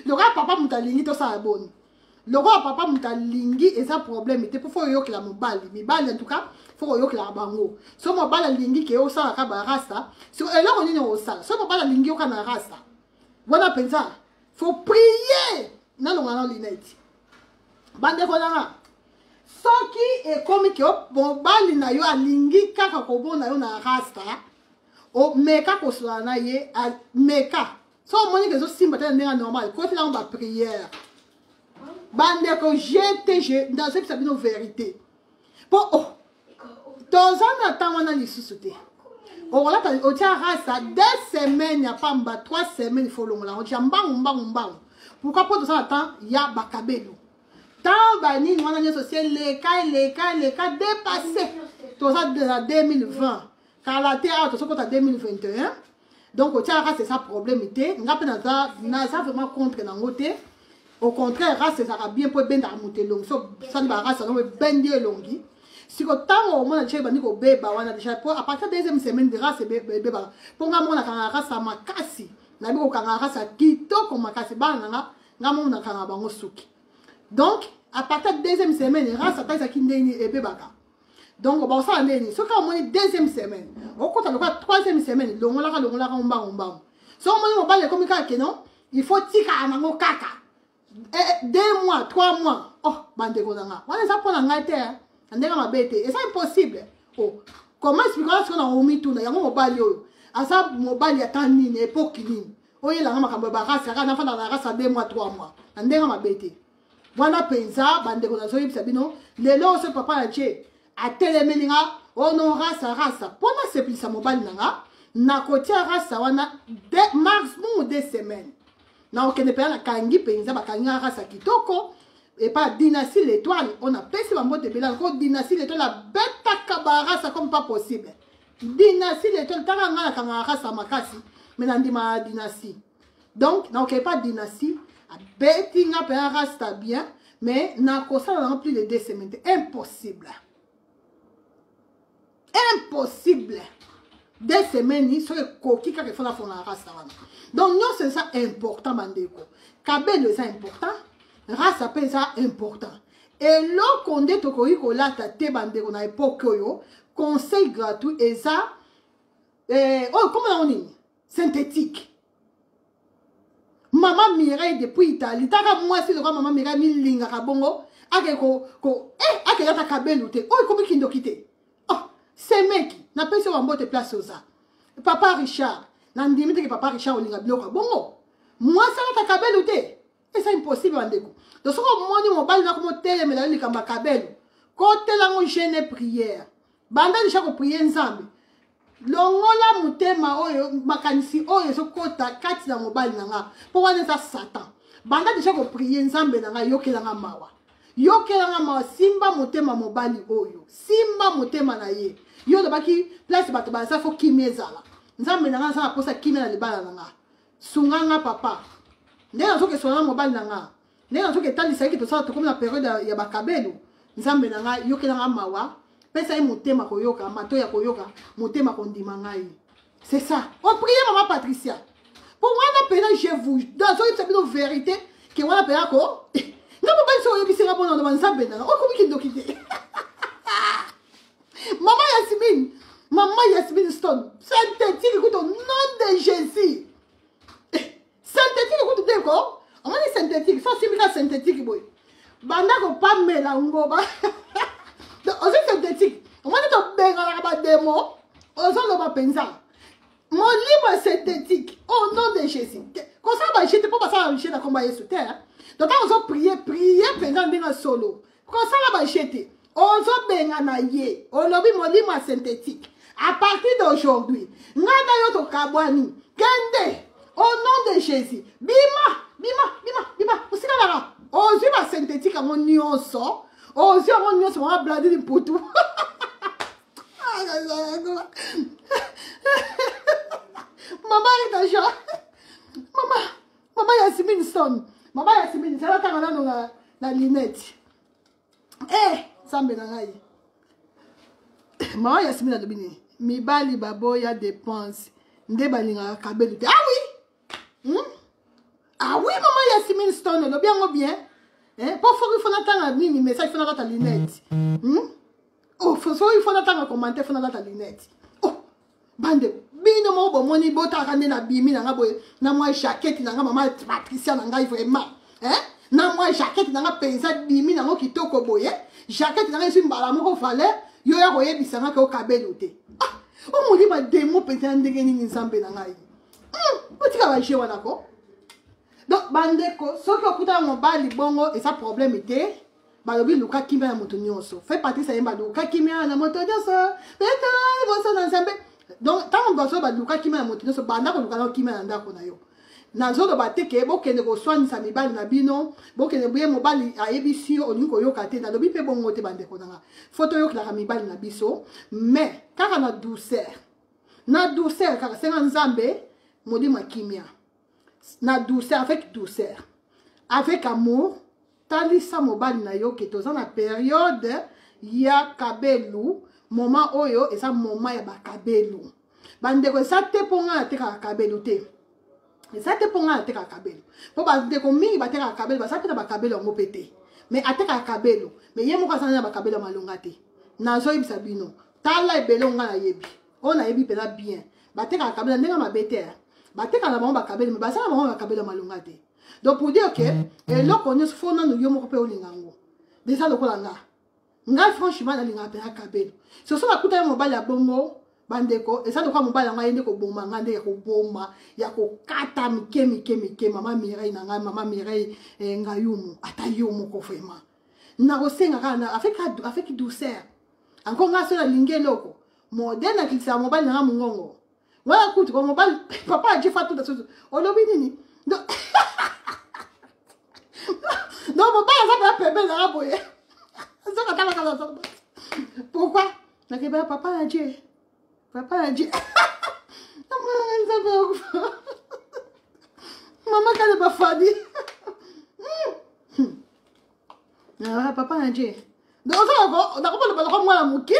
le gars papa mutalingi to ça bonne le roi papa mutalingi et ça problème était pour faut yo que la mobile en tout cas faut yo que la bango so mobile lingi ke o ça ka ba rasta so et là on est au ça so mobile lingi o kana rasta voilà pensa faut prier na longa linette bande ko na soki e comme que mobile na yo alingi kaka ko bona yo na rasta o meka ko so na ye meka so moni que so simba tena ndenge normal ko tena on ba prière bande ko jete dans ce que ça une vérité pour dans un temps on a les sous-soutés on là au tia rasa 2 semaines y a pas mba 3 semaines il faut long là on dit mbang pourquoi pas dans ça temps il y a bakabelo tant bani on a une société les cas dépassé dans ça de 2020 car la terre tout ça pour 2021 donc au tia rasa c'est ça problème était on a pas dans ça vraiment contre dans côté. Au contraire, race ça bien pour ben monter long. So ça ne va race non ben Dieu longi. Si ko tango au moins cheba niko beba wana déjà pour à partir de deuxième semaine de race beba. Pour nga mona kanga race makasi. Na biko kanga race kitoko makasi bana nga mona kanga bango suki. Donc à partir de deuxième semaine race ta ça kindeni e beba ka. Donc bon ça ndeni. So ka moni deuxième semaine. Au compte le troisième semaine longola omba. So moni mo bale comme ka kenon. il faut tika nango kaka 2 mois 3 mois oh bande ko nanga wana ça pona ngate andeka mabete et ça impossible oh comment expliquer ça na omi tuna yango mobali oyo asa mobali ata nini époque nini oyelanga makambo barasa kana fana na rasa 2 mois 3 mois andeka mabete wana penza bande ko nazo yibisa bino lelo ce papa na che atelemelinga ono rasa pona sepisa mobali nanga na kotia rasa wana maximum 2 semaines na okende pe na kangi penza bakangi rasa kitoko et pas dynastie l'étoile on a pesi ba mbote bela ko dynastie l'étoile la beta kabarasa comme pas possible dynastie l'étoile tanga ngala kanga rasa makasi mais na ndima dynastie donc na okende pas dynastie a betinga pe rasta bien mais na kosa na plus de 2 semaines impossible 2 semaines sur le coquille qui fait la race. Donc non c'est ça important bandeko. Kabelo c'est important, race appelle ça important. Et là qu'on dit to la tate bandeko na époque yo conseil gratuit et ça oh comment on dit synthétique. Maman Mireille depuis Italie, taka moi si le maman Mireille milinga kabongo ake ko ake yata kabelo te. Oh comment kindo kite. C'est mec, n'a pas sur un bout de place aux ça. Papa Richard, n'a dit que papa Richard on y a bloqué. Bon, moi ça n'a pas kabel ou te. Et c'est impossible en déco. Donc, ce que moi dit mon bal n'a comme tel mais là il y a un kabel. Quand tel a un gêne prière, banda de chaque prière ensemble. Longola mutema oyo makanisi oyo so kota kati na mobile nanga. Pour wana ça Satan. Banda de chaque prière ensemble nanga yokelanga mawa. Yokelanga mawa simba mutema mobile oyo. Simba mutema na ye. Yo de baki place bato ba ça faut kimezala. Nzambe nanga ça posa kimela libala nanga. Sunganga papa. Ndena zo ke sona mobile nanga. Ndena zo ke tali saki to ça to comme la période ya bakabelo. Nzambe nanga yokelanga mawa. Pesa mutema koyoka mato ya koyoka mutema kondima ngai. C'est ça. On prie maman Patricia. Pour moi na pena je vous dans une vérité que wana pena ko. Na mobile so yobi sera bon dans Nzambe nanga. O komi kindo kite. Maman Yasmine Stone, synthétique, écoute au nom de Jésus. Synthétique, écoute bien quoi? On dit synthétique, ça c'est synthétique, boy. Banda ko pas mélango ba. Aussi synthétique. On dit to benga la démo. Ozo lo ba pensa. Mon livre synthétique au nom de Jésus. Comme ça ba j'étais pas passer à la combat sur terre. Donc quand on prier pendant bien solo. Comme ça la ba j'étais. Ozo benga na ye. On lobi mon livre synthétique. À partir d'aujourd'hui, ngana yo to kabwani. Kende au nom de Jésus. Bima. Usika la. Ozo ba synthétique à mon nyonso. Ozo mon nyonso on blader de poutou. Maman est à joie. Maman Yasmine Stone. Maman Yasmine, c'est là que on a la lunette. Ça me n'engaille. Maman Yasmine a dominé. Mi bali baboya dépense. Nde balinga kabelu. Ah oui. Ah oui, maman Yasmine Stone, le bien. Pour faut qu'il faut attendre un message, il faut attendre ta lunette. Oh, il faut attendre un commentaire, il faut attendre ta lunette. Oh, bande. Bino mo bo moni bota kande na bimi na ngabo na moi jaquette na maman Patricia na ngai vraiment na moi jaquette na penza bimi na ngo kitoko boye jaquette na ngai mbala mo fale yo ya koyebisa nga ko kabelo te o moli ba demo penza ndenge ni nzambe na ngai otika ba jewa nako donc bande ko soki okuta mo bali bongo et ça problème était balobi luka kimia na moto nyonso fait partie ça yemba luka kimia na moto nyonso peta boso na nzambe. Donc, tant que vous avez dit que vous avez banda ko lukana kimia ndako na yo. Nazo do bateke bo kende ko swani sa mibali na bino, bo kende buye mobali a ebisi oni ko yoka te na lobi pe bongo te bande ko nanga. Photo yo kla mibali na biso, mais kaka na douceur. Na douceur kaka senga nzambe modi makimia. Na douceur avec amour, talisa mobali na yo ke toza na période ya kabelu. Moment oyo et ça moment ya bakabelu bandeko ça te ponga te ka kabelu te ça te ponga te ka kabelu po bandeko mingi ba te ka kabelu ba ça te bakabelu ngo pété mais ate ka kabelu mais yemo ka sana bakabelu malonga te nazo yebisa bino tala ebelo nga na yebi on a yebi pela bien ba te ka kabelu ndenga mabete bateka na bango bakabeli mais basala bango bakabela malonga te. Donc pour dire que eloko nyonso fo nanu yo moko pe olinga ngo déjà lokola nga franchement nalinga pe akabelo so so bakuta ya mobali ya bongo bandeko eza lokwa mobali yango ayende koboma nga nde ya koboma ya kokata mike mama Mireille na ngai mama Mireille ngayumu ata yo moko vraiment na kosenga kana avec douceur encore nga so na linge loko modèle na kilisa mobali na mungongo wala kutu ko mobali papa a jifa tout ça olobi nini donc mobali ça peut bébé na boye pourquoi papa a dit maman quand pas fadi papa a dit donc ça d'accord le moi la moqué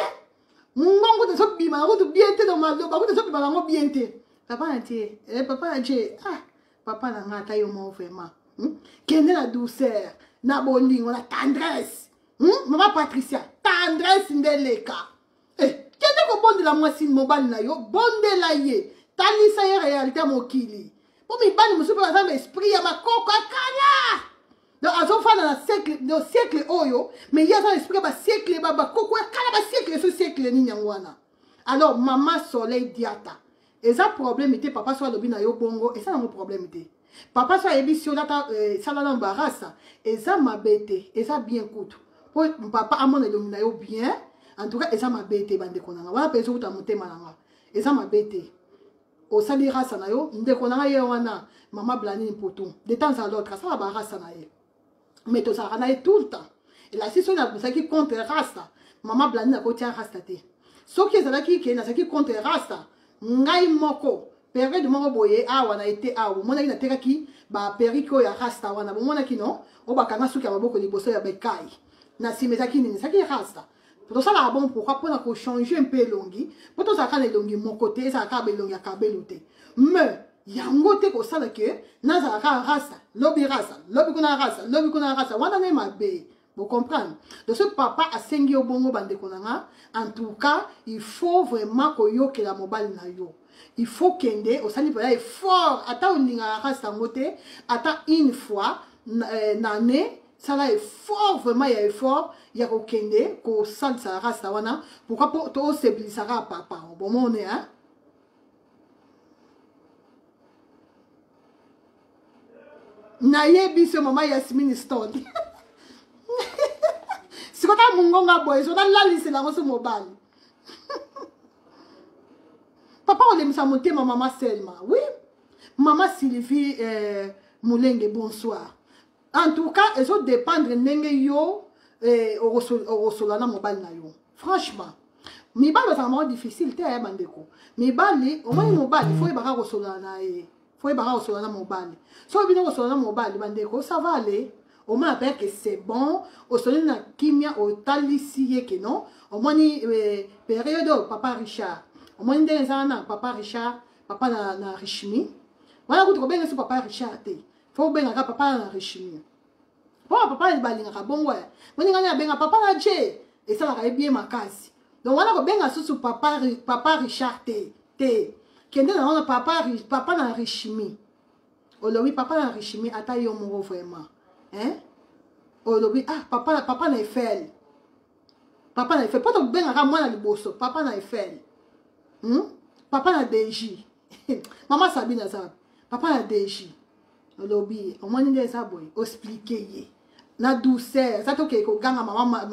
mungongo de so bima ko to bien te do ma do ba ko to so bima ngo bien te papa a dit papa na ngata yo mo vraiment kende la douceur na bolingo la tendresse. Maman Patricia, tendresse ndeleka. Kende ko bonde la mwasi mobile na yo, bonde la ye. Tali sa ye réalité mokili. Pour mi bani musu pa za esprit ya makoko akanya. Donc azo fa na siècle oyo, mais ya za esprit ba siècle ba koko akanya ba siècle ce siècle ni nyangwana. Alors maman Soleil Diata. Et ça problème était papa soit lobi na yo bongo et ça na problème était. Papa soit émission data ça la embarrassa et ça m'a bêté et ça bien coûte. Papa a mon élomina yo bien en tout cas et ça m'a bêté bande konanga wala peso uta motema nanga et ça m'a bêté au sali rasa na yo nde konanga ye wana maman blani poto de temps à l'autre ça va rasa na ye mais to ça na tout le temps et la session na ça qui contre rasa maman blani na ko tia rasta te so qui ezala ki na ça qui contre rasta ngai moko période moko boye wana été awo mona ina teka ki ba periko ya rasta wana mona ki no o bakanga suki ya maboko liboso ya bekai na simezaki nini ça qui rasta pour ça là bon pourquoi pour changer un peu longi pour ça quand les longi mon côté ça ka be longi akabelote mais yango te ko sala que na za ka rasta lobi kuna rasta wana ne mabe vous comprenez donc ce papa a sengi obongo bande konanga en tout cas il faut vraiment ko yo que la mobile na yo il faut kende au sali pour effort ata oninga rasta ngote ata une fois n'année ça là est fort vraiment il y a effort il y a kende ko sal sa rasta wana pourquoi pour to sebilisara papa bon mon hein na yebi ce moment Yasmine Stone si quand ta mungonga boy so na la liste la mo mobile papa on aime ça monter ma maman Selma oui maman Sylvie Moulenge bonsoir. En tout cas, elles ont dépendre de yo au Rosolana mobile na yo. Franchement, mi ba c'est vraiment difficile te bandeko. Mi ba li au moins mobile, il faut y bara Rosolana faut y bara Rosolana mobile. So bien Rosolana mobile bandeko, ça va aller. Au moins après que c'est bon, au soleil na kimia au talisiye que non. Au moins ni période papa Richard. Au moins des années papa Richard, papa na Richimi. Voilà vous trouvez ce papa Richard te. Faut bien nga papa na Richimi. Papa il balinga bon ouais. Moi nga benga papa na je et ça va bien ma case. Donc voilà ko benga sous papa Richard te. Kende na papa na Richimi. Olobi papa na Richimi ata yo mo vraiment. Hein? Olobi papa na Eiffel. Papa na Eiffel. Pas to benga moi na liboso. Papa na Eiffel. Papa na DG. Maman Sabina ça. Papa na DG. Olobi au moins ndé ça boy expliquer na douceur ça to ke ko ganga maman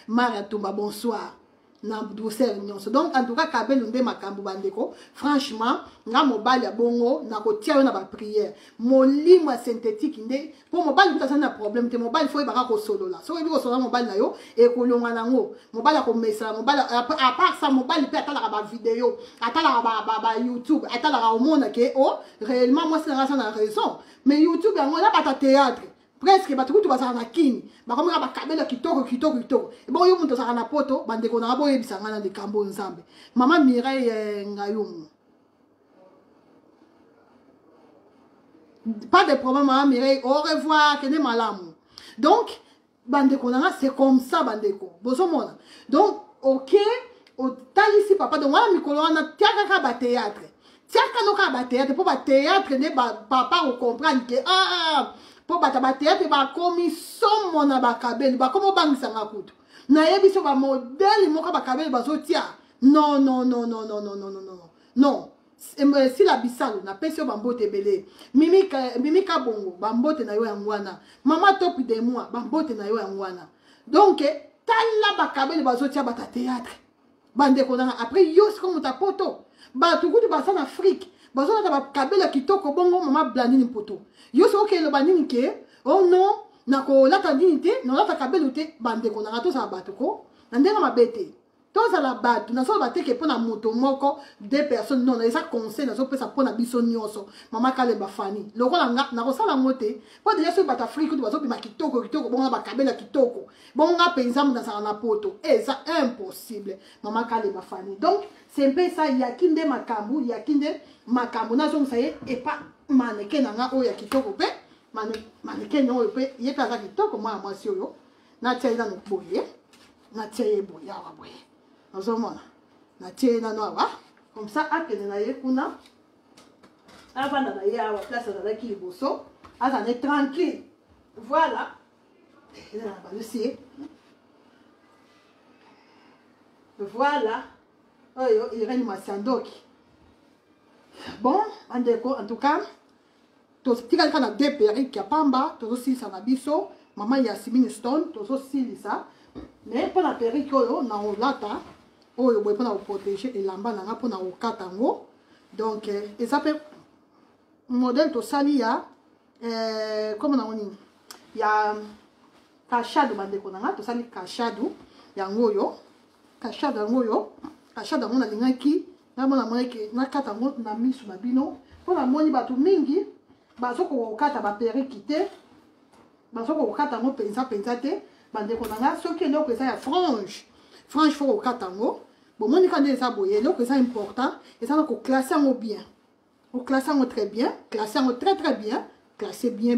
Maria Tumba bonsoir na douceur nyonso donc en tout cas kabelo ndé makambo bandeko franchement nga mobali ya bongo na ko tia na ba prière molimo synthétique ndé pour mobali kuta sana problème te mobali faut ba ko solo là so ko solo mobali na yo e ko longa nango mobali ko message mobali à part ça mobali peut atala ba vidéo atala ba YouTube atala au monde que oh réellement moi c'est la raison mais YouTube yango là ba ta théâtre presque ba tukutu bazaka na kini ba komeka ba kabela kitoko et bon yo muntu saka na poto bande ko na boye bisanga na likambo nzambe mama Mireille ngayumu pas de problème maman Mireille au revoir kene malamu donc bande ko na c'est comme ça bande ko bozo mona donc OK au talisi papa donc wana mikolo wana tiaka ka ba théâtre tiaka no ka ba théâtre pour ba théâtre ne ba papa o comprendre que pour ba théâtre ba komi somo na ba kabeli ba komo bangisa ngakutu na yebi so ba modèle moko ba kabeli ba zotia non non non non non non non non non non si la bisalo na pesi ba mbote belé mimika bongo ba mbote na yo yangwana mama top de moi ba mbote na yo yangwana donc tala ba kabeli ba zotia ba théâtre bande konanga après yo comme ta poto ba tukutu ba sana Afrique ba zona ba kabela kitoko bongo mama blandini poto yo so ke le bandini ke oh non na ko la tandinité non la kabela te bande konanga to sa batuko ndenga mabete to za la batu na so ba te ke pona moto moko deux personnes non na ça conseil na so pesa pona biso nyonso mama kale ba fani lokola nga na ko sala mote po déjà so ba ta Afrique to ba so bima kitoko bongo ba kabela kitoko bongo nga penza mu na sa na poto et ça impossible mama kale ba fani donc c'est un peu ça yakinde makambu na so ça y et pas mannequin nga o ya kitoko pe mannequin no pe ye ka kitoko moi si yo na tsaila no boye na tsaye boya wa boye nazomona na tsaila no wa comme ça akene na ye kuna avanda na ye awa place na ki liboso azane tranquille voilà voilà oyo Irene Masandoki bon andeko en tout cas to tika kana deux perruques ya pamba to aussi ça na biso maman Yasmine Stone to aussi ça mais pour la perruque oyo na olata oyo boy pour na protéger elamba na nga pour na okata ngo donc et ça peut modèle to sali ya comme na oni ya kashado bandeko na nga to sali kashado yango yo kashado yango yo kashado ngo na lingaki na mona moneke na kata ngo na misu na bino pour la moni batu mingi bazoko okata ba perruque te bazoko okata ngo penza te bandeko na nga soki eloko eza ya frange faut okata ngo bon moni quand eza boye eloko eza important eza na ko classer ngo bien au classer ngo très bien classer ngo très bien classer bien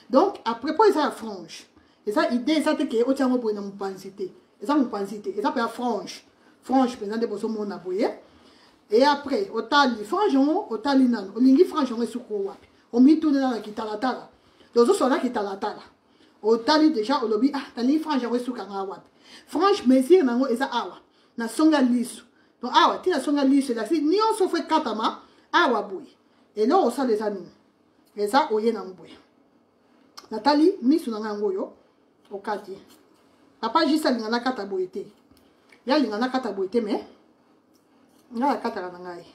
donc après pour eza ya frange eza idée eza te ke otia ngo boye na mopanzité eza mopanzité eza pa frange penza de boso mona boye et après otali frange ngo otali nano olingi frange ngo esuko wapi omitune na kitalatala dozo sona kitalatala otali déjà olobi tali frange ngo esuka nga wapi frange mesure nango eza awa na songa liso donc awa ti na songa liso la si nyonso fe katama awa boye et là on sale les amis eza oye na boye natali misu na ngo yo okati papa jisa linga na kata boye te ya linga na kata boye te mais nga kata na ngai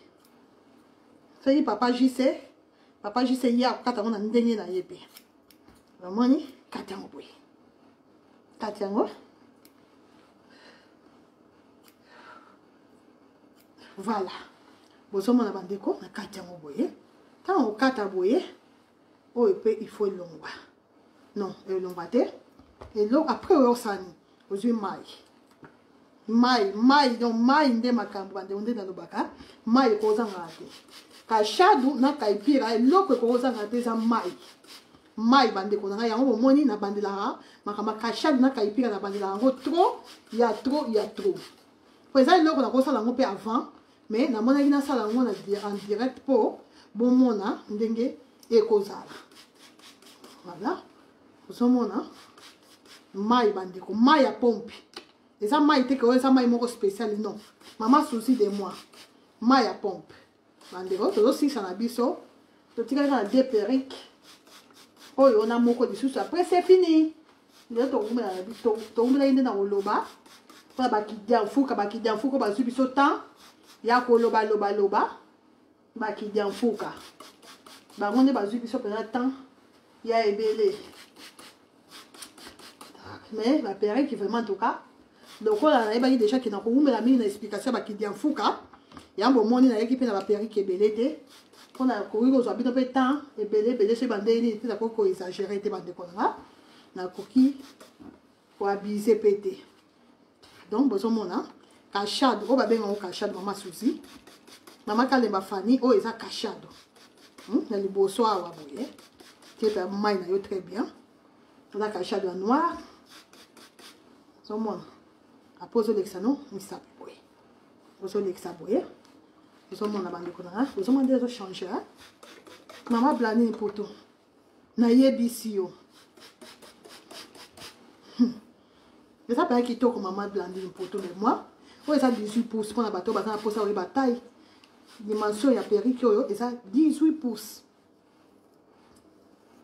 sai papa jise ya kata ngona ndenge na yepe ramoni kata ngo boye kata ngo voilà bozomona bandeko na kata ngo boye tant okata boye oyo pe il faut longwa non elongwa te et donc après osani ozwi mai donc mai nde makambo bande onde na lobaka mai kozanga te kashadu na kaipira eloko kozanga te za mai bande ko na yango bomoni na bandela makama kashadu na kaipira na bandela yango trop ya trop po eza eloko na kosala yango pe avant mais na mona ina sala yango en direct po bomona ndenge ekozala voilà ozomona mai bandeko mai ya pompe eza mai te ke eza mai moko spécial non mama souci de moi mai ya pompe bandeko tozosisa na biso totikali na deux perruques oyo na moko lisusu après c'est fini lelo tokumbela inde na koloba mpona bakidi ya mfuka bazwi biso temps ya kolobaloba bakidi ya mfuka bango nde bazwi biso mpenza temps ya ebele mais la perruque qui vraiment en tout cas donc on a déjà qui n'a pas eu la mine explication ba qui dit en fouka ya bomoni na équipe na ba perruque ebele te on a couru aux habitants peu temps ebele ce bande ni te ko exagérer te bande ko na koki pour abuser pété donc besoin mona kachado ko ba benga ko kachado mama Suzy mama Kalemba Fani o eza kachado na liboso awa boye te pa mai na yo très bien on a kachado noir somona apose l'exano misape boye ozo l'exa boye Vous avez demandé de changer. Maman Blandine poto. Na yebisi yo. Mais ça paraît qu'il toque maman Blandine poto. Mais moi, ouais, ça 18 pouces. Pour la bateau, ça a posé la bataille. Dimension, il y a péricule, et ça 18 pouces.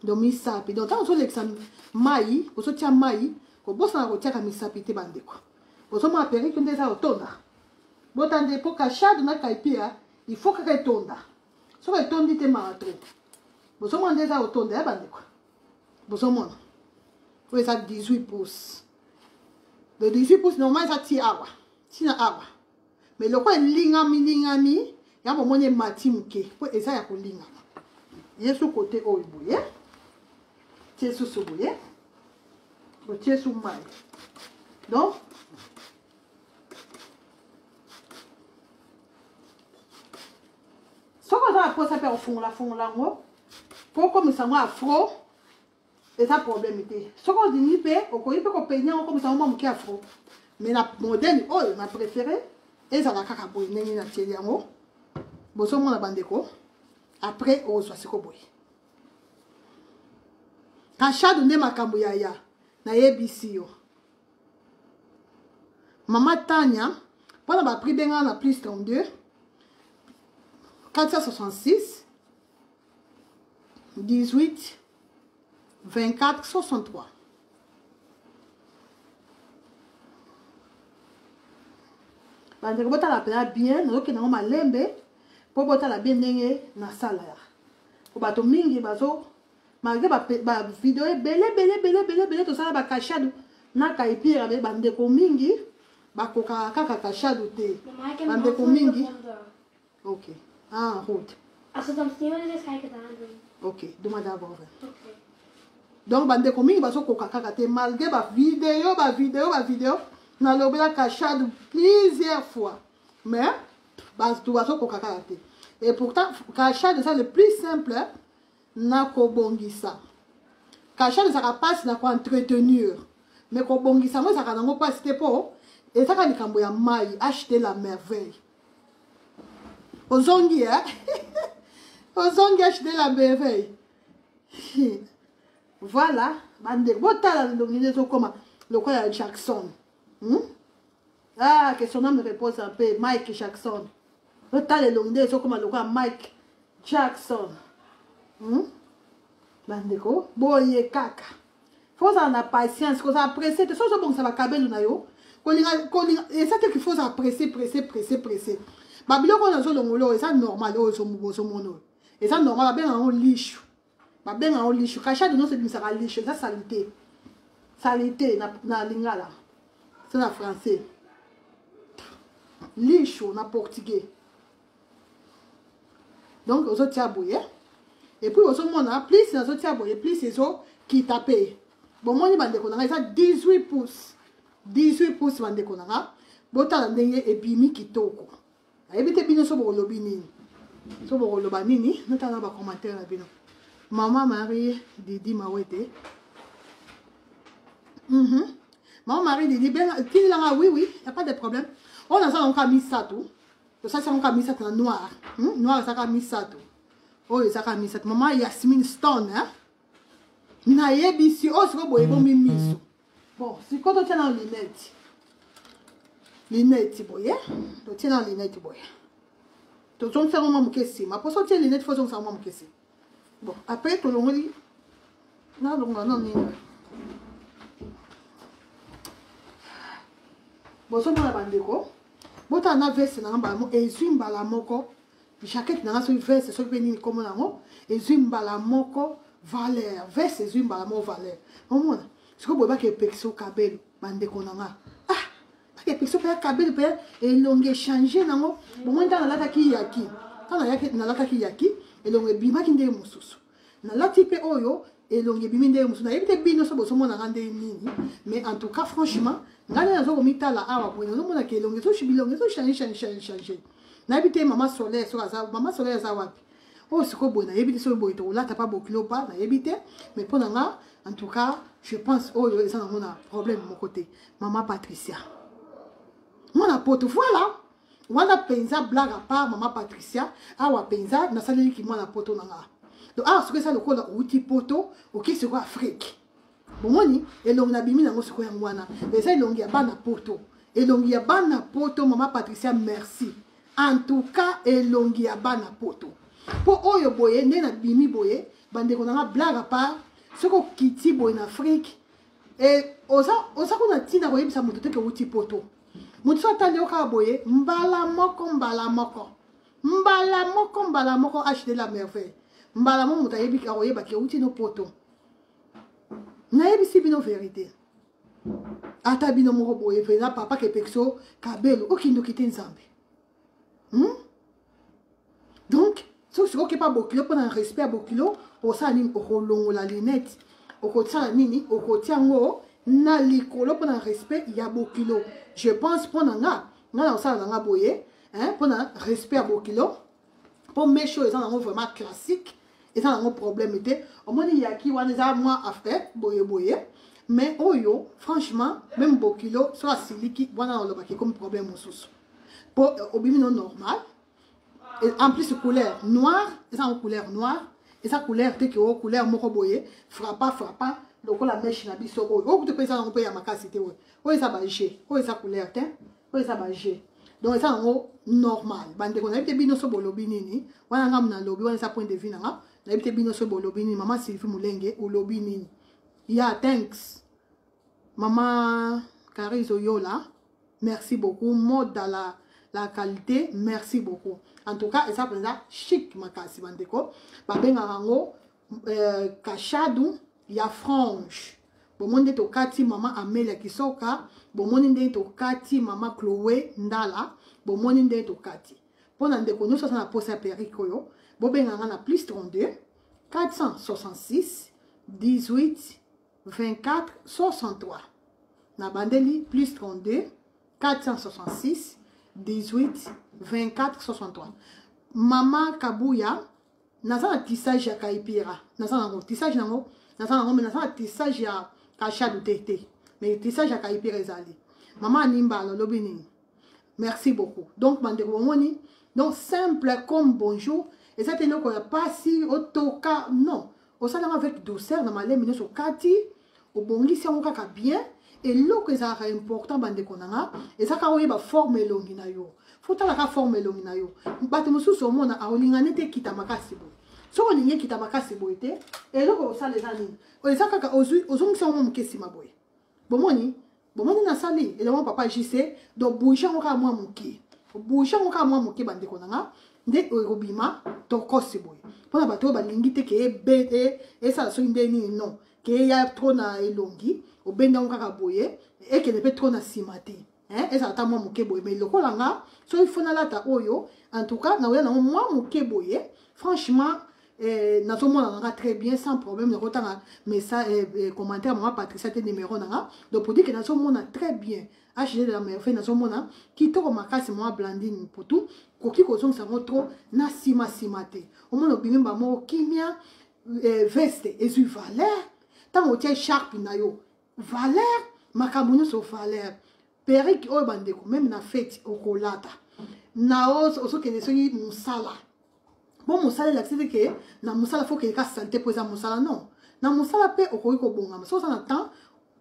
Donc, mi sapi. Donc, quand on l'examen maï, on se tient maï, on bosse dans la routière à mi sapi, te bande quoi. On se met à péricule, on est à autonda. Bon, tandis pour cacher de notre caipia, il faut que tu tonda. Si tu tondes, tu es malade. Bon, si on est à autonda, bande quoi. Bon, si on oui, ça 18 pouces. Le 18 pouces, normalement, ça tire awa. Tire awa. Mais le quoi, lingami, il y a un moment où il et ça, il y a un lingami. Il y a ce côté où il bouille. Il y a ce bouille. Il y a ce maï. Donc, ce qu'on a après, ça fait au fond là, pour comme ça, moi, afro, et ça, problème était. Ce qu'on dit, il peut qu'on paye, comme ça, moi, qui afro. Mais la modèle, oh, ma préférée, et ça, la cacaboye, n'est pas télé en haut. Bon, ça, mon abandéco. Après, on soit ce qu'on boit. Quand je donne ma camboyaya, na yebisi yo. Maman Tania, pendant ma prix benga na plus 32, 466, 18, 24, 63. Bande ko la pena bien, no ke na ma lembe, po bota la bien ndenge na sala ya. Ko bato mingi bazo malgré ba vidéo belé to sala ba kashadu na kaipira be bande ko mingi ba ko kaka kashadu te. Bande ko mingi. OK. Ah, route. Als dan sneeuwen is, ga ik het aandoen. OK, doe maar daarvoor. OK. Donc bande ko mingi bazo ko kaka te malgré ba vidéo na lobela kashadu plusieurs fois. Mais tu vas ko kaka te. Et pourtant kashadu c'est le plus simple. Na ko bongisa. Kashadu ça passe na ko entretenir. Mais ko bongisa moi ça ka nango pas c'était po. Et ça ka likambo ya mai acheter la merveille. Ozongi hein. Ozongi acheter la merveille. Voilà, bande botala ndongine to koma lokola Jackson. Ah, que son nom me repose un peu Mike Jackson. Botala ndongine to koma lokola Mike Jackson. Bandeko, boye kaka. Faut en avoir patience, faut apprécier. De toute façon, bon, ça va caber na yo. Et ça qu'il faut apprécier, presser. Babilo qu'on a sur le molo, et ça normal, oh, son mono. Et ça normal, bien en liche. Bien en liche. Cacha de nous, c'est ça va liche, ça salité. Salité, na lingala. C'est la français. Liche, na portugais. Donc, aux autres, bouillé. Et puis, au moment là, plus les autres abonnés, plus les autres qui tapent. Bon, moi, je vais ça 18 pouces. 18 pouces, je vais bon, tu as et bimi qui toko. Et puis, tu as bien sur le lobby. Sur le lobby, nous avons un commentaire là. Maman Marie Didi Mawete. Maman Marie Didi, oui, il n'y a pas de problème. On a ça, on a mis ça tout. Ça, c'est on a mis ça dans noir. Noir, ça a mis ça tout. Oh, ça a mis cette maman Yasmine Stone, hein? Na yebisi, oh, c'est bon, bon, mimiso. Bon, c'est quand on tient dans lunette. Lunette, boy, on tient dans lunette, boy. Tu as fait un moment que c'est. Ma pour sortir lunette, il faut faire un moment que c'est. Bon, après, tu l'as dit. Non, non. Bon, ça, on a bandé quoi? Bon, tu as un veste, et zumba la moko. Jaquette na so veste so beni comme nango et zumba la moko valeur veste zumba la moko valeur omona siko boba ke pexo kabelo bande konanga ah ke pexo pe kabelo pe et longue changer nango bon moi dans la taki yaki kana yaki na la taki yaki et longue bima kinde mususu na la type oyo et longue biminde mususu na yebite bino so boso mona ngande nini mais en tout cas franchement ngana nazo komita la awa pour nous mona ke longue so chibilongue so changer n'habite maman solaire sur maman solaire za wapi oh c'est quoi bon n'habite sur boy to là t'as pas beaucoup là pas n'habite mais pendant là en tout cas je pense oh ça on a problème de mon côté maman Patricia mon apôtre voilà wana penza blague à part maman Patricia awa penza na saleli ki mwana poto nanga donc ah ce que ça le kola outi poto ok c'est quoi Afrique bomoni elongi na bimi nango siko yango wana mais ça elongi ya bana poto elongi ya bana poto maman Patricia merci en tout cas elongi ya bana poto po oyo boye nde na bimi boye bandeko nanga blague à part soko kiti boye na Afrique et oza kuna tina koyebisa moto te ke outi poto moto so atali oka boye mbala moko acheter la merveille mbala mo moto ayebi ka koyeba ke outi no poto nayebisi bino vérité ata bino moko boye vela papa ke pexo kabelo okindoki te nzambe donc so sikoki pa bokilo mpona respect ya bokilo osala nini okolongola lunette okotala nini okotiango na likolo mpona respect ya bokilo je pense mpona nga na osala nanga boye mpona respect ya bokilo mpo mesho eza nango vraiment classique eza nango problème te omoni yaki wana eza mwa affaire boye mais oyo franchement même bokilo so asiliki wana olobaki comme problème mosusu mpo obimi no normal en plus couleur noire eza en couleur noire eza couleur te ke o couleur moko boye frappant lokola mèche na biso oyo okuti mpe eza nango mpe ya makasi te oyo eza baje oyo eza couleur te oyo eza baje donc eza nango normal bandeko nayebi te bino so bolobi nini wana nga muna lobi wana eza point de vue nanga nayebi te bino so bolobi nini mama Sylvie Mulenge olobi nini ya thanks mama Carizo Yola merci beaucoup mode dans la qualité merci beaucoup en tout cas eza penza chic makasi bandeko babengaka yango kashadu ya frange bomoni nde tokati mama Amelia Kisoka bomoni nde tokati mama Chloé Ndala bomoni nde tokati mpona ndeko nyonso aza na posa ya perike oyo bobenganga na plus 32 466 18 24 63 na bandeli plus 32 466 18 24 63 mama Kabuya naza na tissage ya kaipira naza nango tissage nango mais naza na tissage ya kashadu tete mais tissage ya kaipira ezali mama Nimbala lobi nini merci beaucoup donc bandeko bomoni donc simple comme bonjour et ça teno ko ya pasi otoka non osalanga avec douceur na malemi nyonso kati obongisi yango kaka bien eloko ezalaka important bandeko nanga ezaka oyeba forme elongi na yo fotalaka forme elongi na yo bato mosusu omona aolinga nete ekita makasi boye soki olingi ekita makasi boye te eloko osala eza nini eza kaka ozongisa yango moke nsima boye bomoni nasali elongo papa JC donc bouge yango kaka mwa moke bouge yango kaka mwa moke bandeko nanga nde ekobima tokosi boye mpona bato oyo balingi te ke ebete esala soki nde nini non ke eya tro na elongi obenda yango kaka boye ekende mpe tro na nsima te ezala ta mwa moke boye mais lokola nga soki fo nalata oyo en tout cas naoya nango mwa moke boye franchement nazomona nanga très bien sans problème nakotanga message commentaire mama Patricia te numéro nanga donc pour dire que nazomona très bien HG de la merveille nazomona kitoko makasi mama Blandine Potou koki kozongisa yango tro na nsima te omona obimi bamoko kimia veste ezwi valeur ntango otia sharpe na yo valeur makambo nyonso valeur perike oyo bandeko meme na fete okolata na ozokende soki mosala bon mosala elakisi te ke na mosala fo kende ka salite mpo eza mosala non na mosala mpe okoki kobongama so oza na temps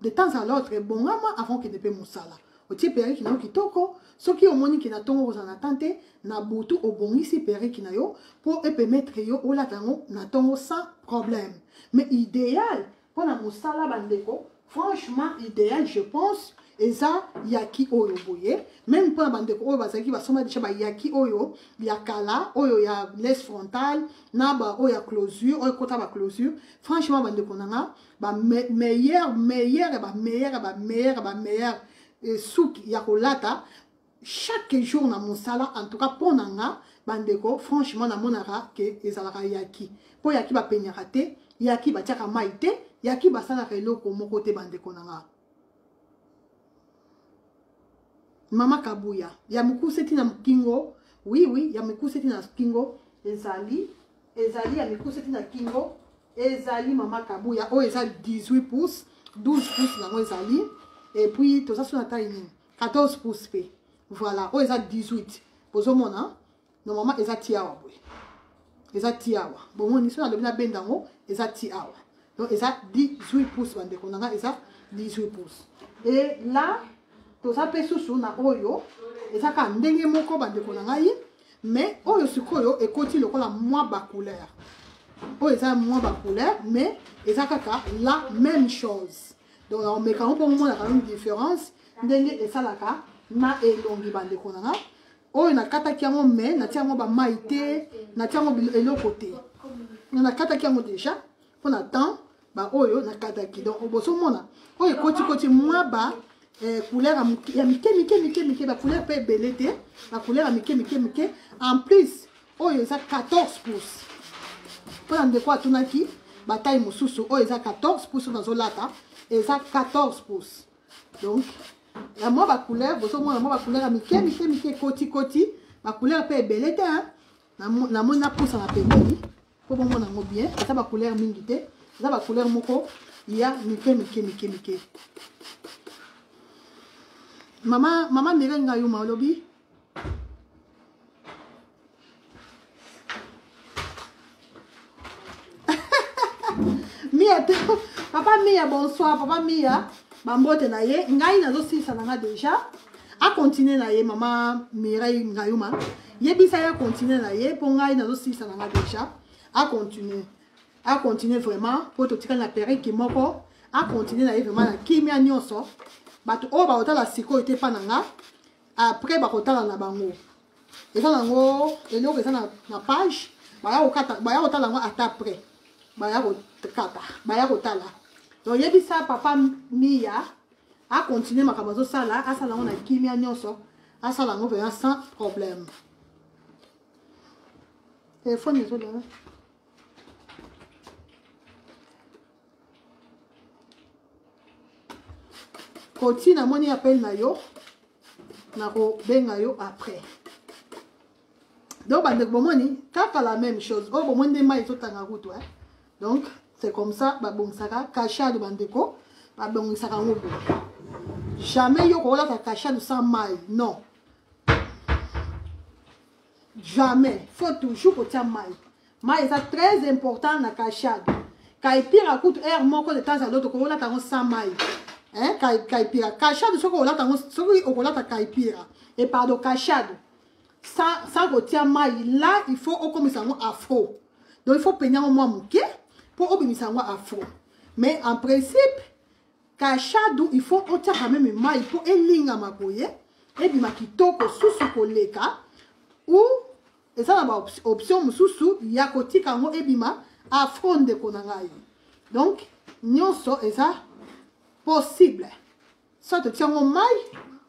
de temps à l'autre ebongama avant kende mpe mosala otie periki na yo kitoko soki omoni ke na ntongo kozala na temps te na butu obongisi periki na yo mpo epermettre yo olata yango na ntongo sans problème mais idéal mpona mosala bandeko franchement idéal je pense eza yaki oyo boye même mpona bandeko oyo bazalaki basomba deja bayaki oyo ya kala oyo ya laisse frontale na ba oyo ya closure oyo kota ba closure franchement bandeko nanga ba meilleur suki ya kolata chaque jour na mosala en tout cas mpona nga bandeko franchement namonaka ke ezalaka yaki mpo yaki bapenyaka te yaki batiaka mai te yaki basalaka eloko moko te bandeko nanga mama Kabuya ya mikuseti na kingo oui ya mikuseti na kingo ezali ya mikuseti na kingo ezali mama Kabuya oyo eza 18 pouces 12 pouces nango ezali et puis toza so na taille nini 14 pouces pe voilà oyo eza 18 bozomona normalement eza tiawa boye eza tiawa bomoni so na lobi na bendango eza tiawa donc eza 18 pouces bandeko nanga eza 18 pouces et là toza pe susu na oyo eza ka ndenge moko bandeko na ngai mais oyo sikoyo ekoti lokola mwa ba couleur oyo eza mwa ba couleur mais eza kaka la même chose donc on met quand on a quand même différence ndenge esalaka na elongi bandeko na nga oyo nakataki yango mais natia yango ba mai te natia yango eloko te nakataki yango déjà mpona temps ba oyo nakataki donc bozomona oyo ekoti mwa ba couleur ya mike ba couleur pe ebele te ba couleur ya mike en plus oyo eza 14 pouces mpona ndeko atunaki bataille mosusu oyo eza 14 pouces nazolata eza 14 pouces donc la mwa ba couleur bozomona mwa ba couleur ya mike koti ba couleur pe ebele te namoni napusa na pembeni mpo bomona yango bien eza ba couleur mingi te eza ba couleur moko ya mike mama mirenga yuma olobi Mia te papa Mia bonsoir papa Mia bambote na ye ngai nazosilisa nanga déjà a continuer na ye mama Mireille Ngayuma yebisa ya continuer na ye mpo ngai nazosilisa nanga déjà a continuer vraiment po totika na periki moko a continuer na ye vraiment na kimia nyonso bato oyo bakotala sikoyo te mpa na nga après bakotala na bango eza nango eloko eza na page baya kotala yango ata après baya kotala donc yebisa papa Mia a continuer makambo azosala asala yango na kimia nyonso asala yango vraiment sans problème telefone ezolala koti namoni appel na yo nakobenga yo après donc bandeko bomoni kaka la même chose oyo bomoni nde mai ezotanga kutu donc c'est comme ça babongisaka kachade bandeko babongisaka yango boye jamais yo kokolaka kachade sans mai non jamais faut toujours kotia mai eza très important na kachade kaipira kutu aire moko de temps à l'autre kokolaka yango sans mai kaipira kachade soki okolata kaipira et pardon kachade sans kotia mai là il faut okomisa yango afro donc il faut peigner yango mwa moke pour obimisa yango afro mais en principe kachade il faut otia quand même mai pour elingama boye ebima kitoko susu koleka ou eza na ba option mosusu ya kotika yango ebima afro ndeko na ngai donc nyonso eza possible soit tu tiens au maille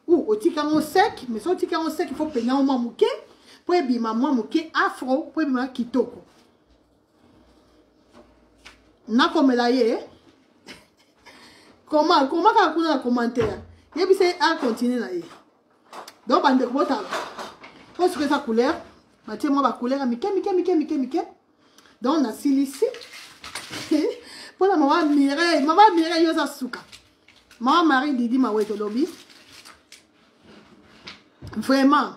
ou au tikango sec mais soit tikango sec il faut peigner au moke pour ebima moke afro pour ebima kitoko na komela ye comment ka kuna commentaire yebise a continuer na ye donc bande botala faut que sa couleur batie moi ba couleur mike donc na silisi pour la maman Mireille yo sa suka maman Marie Didi Maweto lobi vraiment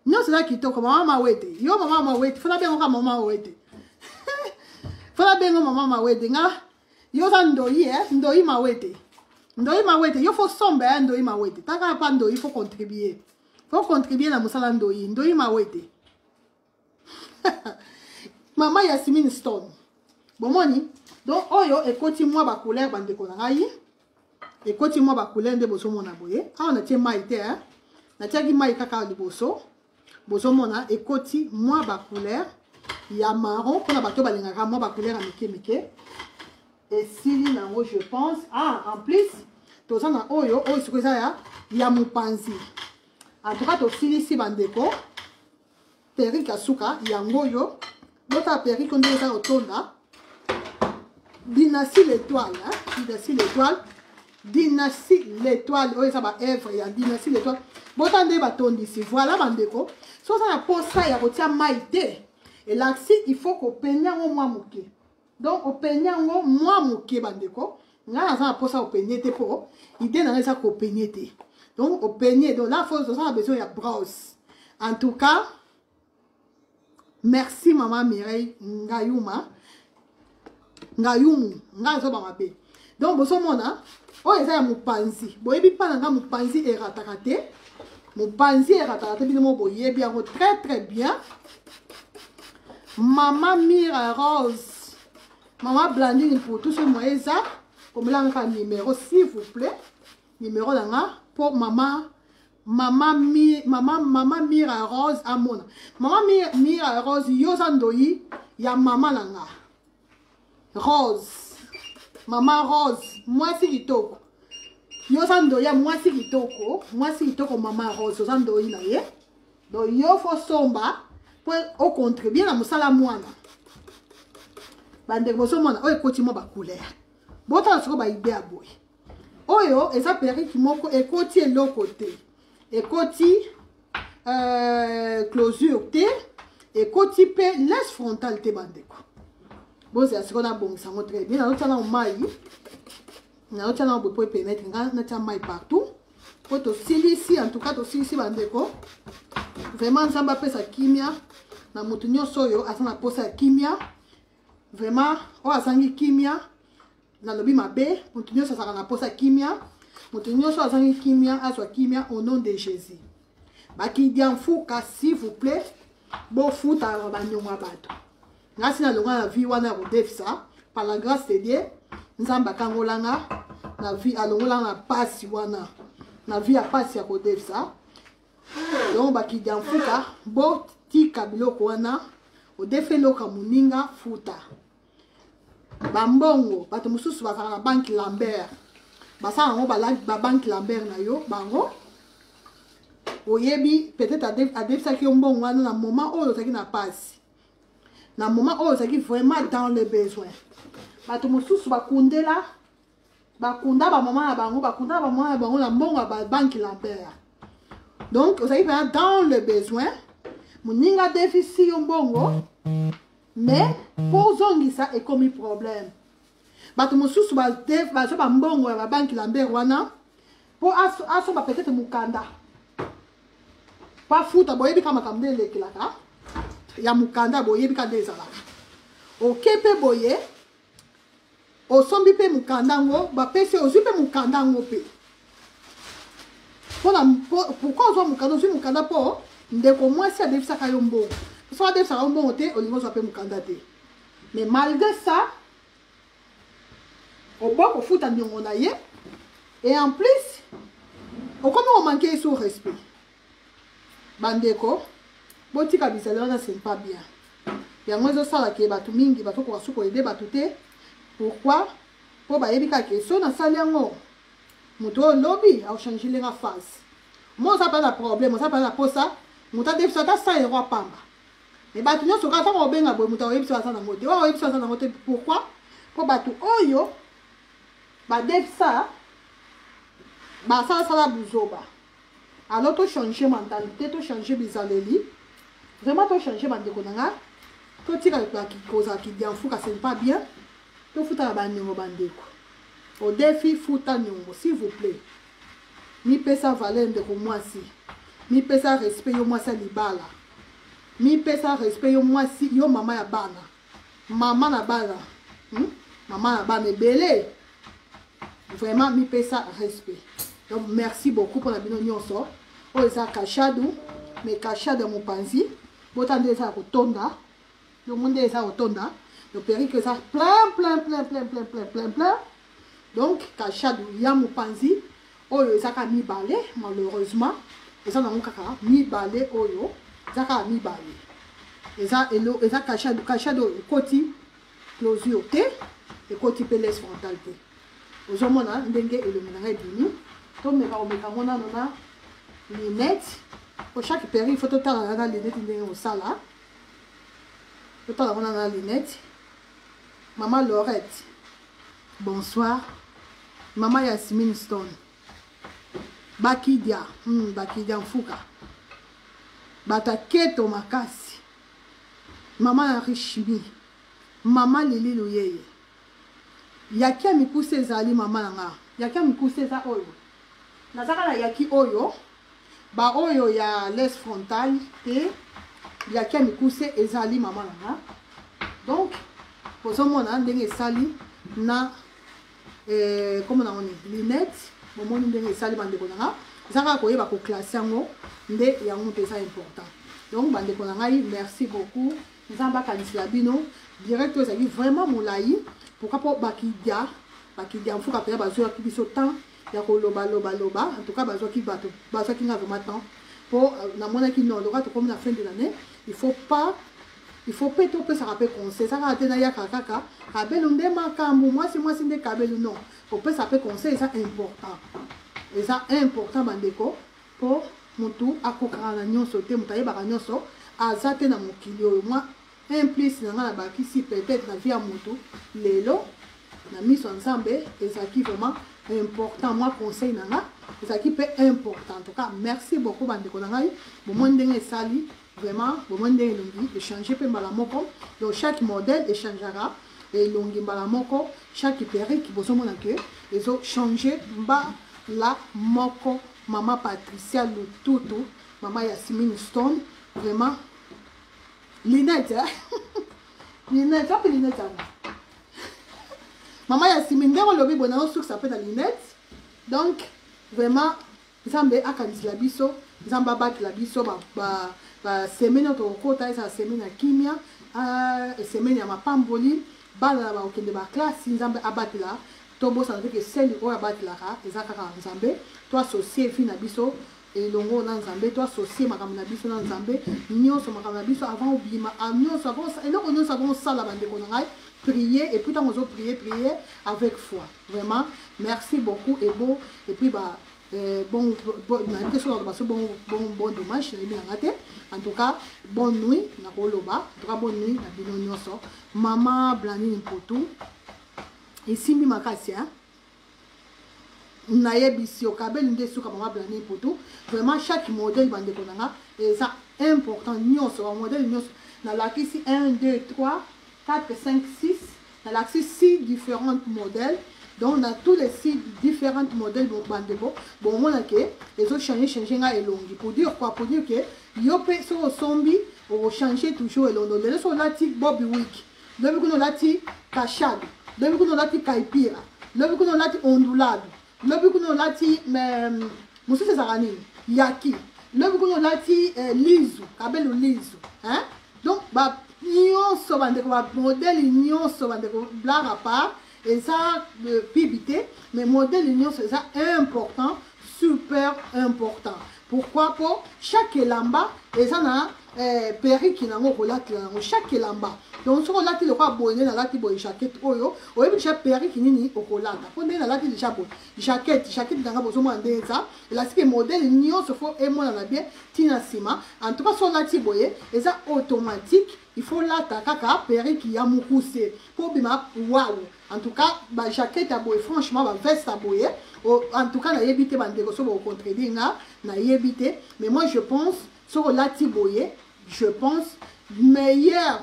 non c'est là qui toque maman Mawete yo maman Mawete faut la bien maman Mawete faut la bien maman Mawete nga yo sa ndoi Mawete yo faut sombe ndoi Mawete taka pa ndoi faut contribuer na musala ndoi Mawete maman Yasmine Stone bomoni donc oyo ekoti mwa ba couleur bandeko na ngai ekoti mwa ba couleur nde bozomona boye awa natie mai te natiaki mai kaka liboso bozomona ekoti mwa ba couleur ya marron mpona bato balingaka mwa ba couleur ya mike esili nango je pense en plus toza na oyo siko eza ya mopanzi en tout cas tosilisi bandeko perike asuka yango oyo botala perike nde eza kotonda Dynastie l'étoile oyo eza ba œuvre ya Dynastie l'étoile botande batondisi voilà bandeko so ça na posa ya kotia mai te elasi il faut kopenya ngo mwa moke donc openya ngo mwa moke bandeko nga naza na posa openye te po idée na eza kopenya te donc openye donc là faut ça a besoin ya brosse En tout cas, merci maman Mireille Ngayuma. Ngayumu, Ngazoba Mabe. Donc, vous savez, oh, ça y a mon panzi. Boyebi pananga mon panzi est ratakate. Mon panzi est ratakate, bien mon boye bien très très bien. Maman Mira Rose. Maman Blandine pour tout ce moyen ça. Comme là, on a un numéro, s'il vous plaît. Numéro là, pour maman. Maman Mira Rose à mon. Maman Mira Rose, Yozandoyi, ya maman langa. Rose. Maman Rose, moi si kitoko. Yozandoyi, moi si kitoko. Moi si kitoko, maman Rose, Yozandoyi na ye. Donc, yo faut somba pour au contribuer à mosala mwana. Bande boso mwana, oye koti mo ba couleur. Bota soko ba idea boy. Oyo, eza peri ki moko ekoti eloko te. Ekoti closure te. Ekoti pe laisse frontal te bandeko. Bon, c'est ce qu'on a bon, ça montre très bien. On a un maï. On a un peu pour permettre. On a un maï partout. Pour aussi ici, en tout cas, aussi ici, bandeko. Vraiment, ça va faire sa kimia. Na mutunyo soyo, asa na posa kimia. Vraiment, on a sangi kimia. Na lobi mabe, mutunyo ça sera na posa kimia. Mutunyo so sangi kimia, aswa kimia au nom de Jésus. Baki dianfouka, s'il vous plaît. Bon foot à Rabanyonga Bato. Grâce à la vie, on a ça. Par la grâce de Dieu, nous avons bakangolanga. La vie à l'ongolanga passe, wana. La vie a passé à côté de ça. Donc, baki dianfouka, bon ti kabilo kwana. Au défait loka muninga futa. Bambongo, bato mususu bakanga na banque Lambert. Basa ngo ba banque Lambert na yo, bango. Oyebi, peut-être à défisa ki mbongo wana na moment où ozaki na passe. Na moment où ozaki vraiment dans le besoin. Bato mususu bakundela. Bakunda ba maman na bango, bakunda ba maman na bango na mbongo ba banque Lambert. Donc, ozaki vraiment dans le besoin. Muninga déficit mbongo. Mais pour zongisa et comme problème. Bato mususu ba mbongo ba banque Lambert wana. Pour aso ba peut-être mukanda. Pas fouta boyebi kama kamde lekilaka. Ya mukanda boyebi ka dezalaka. Okepe boye. Osombi pe mukanda ngo ba pese ozupe mukanda ngo pe. Pourquoi on mukanda ozu mukanda po ndeko mwasi adefisa ka yombo. So adefisa ka yombo te olingo zo pe mukanda te. Mais malgré ça au bord au fouta ndongo na ye et en plus au comment on manquait son respect. Bandeko, botika bizali wana c'est pas bien. Yango zo sala ke batu mingi bato ko suko aider batu te. Pourquoi? Po ba yebika ke so na sali yango. Muto lobby a changer la face. Moi ça pas de problème, ça pas la posa. Muta def ça ta 100 € pamba. Mais batu nyo so ka ta ko benga boy muta yebisa ça na ngote. Wa yebisa ça na ngote pourquoi? Po batu oyo ba def ça ba ça buzoba. Alors, tu changes mentalité, tu changes bizarrerie. Vraiment, tu changes mandeko. Tu tires qui cause qui dit en fou, c'est pas bien. Tu fous ta bandeko bandeko. Au défi, fous ta nyongo, s'il vous plaît. Mi pesa valeur de moi si. Mi pesa respect yo moi ça libala. Mi pesa respect yo moi si yo maman ya bana. Maman na bana. Maman na bana belé. Vraiment, mi pesa respect. Donc, merci beaucoup pour la binonion so. Oh, ça cachadou, mais cachade mon panzi. Botan de ça rotonda. Le monde est ça rotonda. Le péri que ça plein. Donc, cachadou, ya mon panzi. Oh, ça a mis balai, malheureusement. Et ça n'a pas mis balai, oh, ça a mis balai. Et ça, cachadou, côté, closure, et côté péles frontal. Aux hommes, on a un dengue et le ménage bini. Donc, on a lunettes. Pour chaque péri, il faut tout le temps avoir les lunettes au salon. Tout le temps avoir les lunettes. Maman Laurette. Bonsoir. Maman Yasmine Stone. Bakidia. Bakidia Mfuka. Bataketo Makasi. Maman Richimi. Maman Lili Louyeye. Yaki a mikuse zali maman nga. Yaki a mikuse za oyo. Nazaka na yaki oyo. ba oyo ya laisse frontale te ya kia mikuse ezali mama nanga donc bozomona ndenge esali na comme na ngoni lunette momoni ndenge esali bandeko nanga ezaka koyeba koklasse yango nde yango mpe eza important donc bandeko na ngai merci beaucoup nzambe akanisila bino direct oyo ezali vraiment molai pourquoi po bakidia mfuka mpenza bazwaki biso temps ya kolobaloba en tout cas bazwaki bato bazwaki nga vraiment temps po namonaki non loka tokomi na fin de l'année il faut pe topesaka mpe conseil ezaka te nayaka kaka kabelu nde makambo mwasi nde kabelu non kopesa mpe conseil eza important bandeko po mutu akokaka na nyonso te mutu ayebaka nyonso aza te na mokili oyo mwa implice na nga na bakisi peut-être na vie ya mutu lelo na miso ya nzambe ezalaki vraiment important moi conseil na nga ezalaki mpe important en tout cas merci beaucoup bandeko na ngai bomoi ndenge esali vraiment bomoi ndenge elongi échanger mpe mbala moko donc chaque modèle échangera elongi mbala moko chaque perrique bozomona ke ezochanger mbala moko mama Patricia Lututu mama Yasmine Stone vraiment Linette Linette apa Linette maman Yasmine ndeko lobi bona osuki ça peut na Linette donc vraiment nzambe akanisila biso nzambe abatela biso ba semaine tokokota eza semaine ya kimia semaine ya mapamboli bana na bakokende baklasi nzambe abatela tobosana te ke seli oyo abatelaka eza kaka nzambe toasocie vi na biso elongo na nzambe toasocie makambo na biso na nzambe nyonso makambo na biso avant obima nyonso eloko nyonso avant osala bandeko na ngai prier et puis tant qu'on prier avec foi vraiment merci beaucoup et bon et puis bon dommage en tout cas bonne nuit na koloba en tout cas bonne nuit na bino nyonso mama Blandine Mputu isimbi makasi nayebisi okabeli nde suka mama Blandine Mputu vraiment chaque modèle bandeko nanga eza important nyonso ba modèle nyonso na lakisi 1 2 3 4, 5, 6, dans l'accès 6 différents modèles. Donc, dans tous les 6 différents modèles, bon, on a que les autres changer et longues. Pour dire quoi? Pour dire que yope sur le zombie, on va changer toujours et long. Les autres là, Bobby Wick. Le but qu'on a dit Kachad. Le but qu'on a dit Kaipira. Le but qu'on a dit Ondulado. Le but qu'on a dit Moussa Césarani. Yaki. Le but qu'on a dit Lizu. Kabelo Lizu. Hein? Donc, nyonso bandeko ba modèle nyonso bandeko blague à part et ça pibité mais modèle nyonso ça important super important pourquoi pour chaque elamba et ça na perruque nango kolatela nango chaque elamba donc soko lati le kwa boyene na lati boy jaquette oyo oyebi cha perruque nini okolata po ndena lati déjà boy jaquette nanga bozo mo ndeza elastique modèle nyonso fo emona na bien tina sima en tout cas so lati boye et ça automatique il faut lata kaka perruque ya mukuse po bima waouh en tout cas ba jaquette à boy franchement ba veste à boy en tout cas na yebité bandeko so bo contredire na yebité mais moi je pense sur lati boye je pense meilleur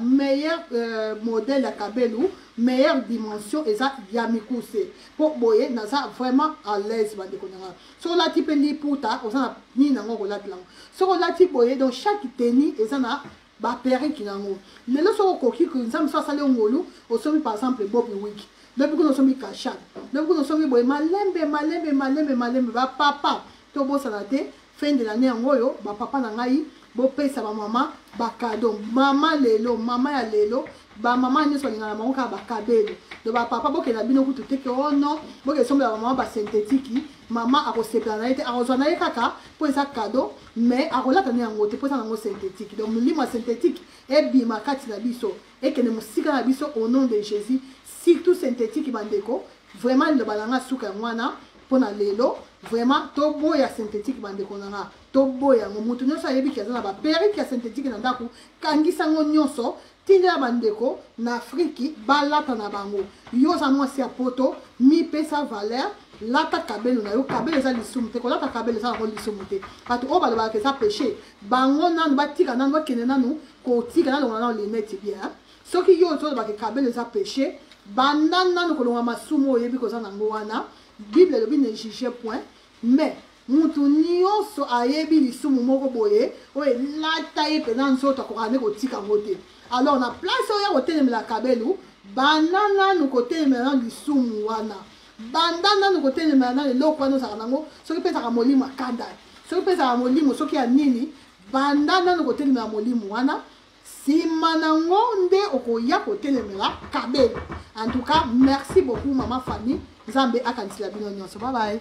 modèle à kabelu meilleure dimension et ça yamikuse pour boye na ça vraiment à l'aise bandeko na sur lati pe li puta osana ni nango ko lati lango sur lati boye donc chaque tenue et ça na ba perruque nango lelo so koki ko nzam so sale ngolu osomi par exemple Bobby Wick depuis que nous sommes Kachad depuis que nous sommes boye malembe ba papa to bosana te fin de l'année en goyo ba papa na ngai bo pesa ba mama ba cadeau mama lelo mama ya lelo ba mama nyoso linga na monka ba kabelo de ba papa bo ke na bino kutu te ke oh non bo ke somba ba mama ba synthétique mama akosepela na ete akozana ye kaka po eza cadeau mais akolata ne yango te po eza nango synthétique donc molimo synthétique ebima kati na biso ekende mosika na biso au nom de Jésus surtout synthétique bandeko vraiment le balanga suka mwana pona lelo vraiment to boya synthétique bandeko nanga to boya mutu nyonso ayebi ki azana ba perruque ya synthétique na ndako kangisa ngo nyonso tinda bandeko na Afrique balata na bango yo za mwasi ya poto mi pesa valeur lata kabelo na yo kabelo za lisumu te ko lata kabelo za ko lisumu te pato o balaba ke za péché bango nanu batika nanu bakene nanu ko tika nanu na lunette bien soki yo zo ba ke kabelo za péché bandana nanu ko longa masumu oyebi ko za nango wana Bible le ne juge point mais mutu nyonso ayebi lisumu moko boye oyo elata ye mpenza nzoto akokane kotika ngo te. Alors na place oyo ya kotelemela kabelu banda nanu kotelemela na lisumu wana, banda nanu kotelemela na eloko wana ozalaka nango soki mpezaka molimo akanda, soki mpezaka molimo soki ya nini, banda nanu kotelemela molimo wana, nsima nango nde okoya kotelemela kabelu. En tout cas, merci beaucoup Maman Fanny, nzambe akanisila bino nyonso. Bye bye.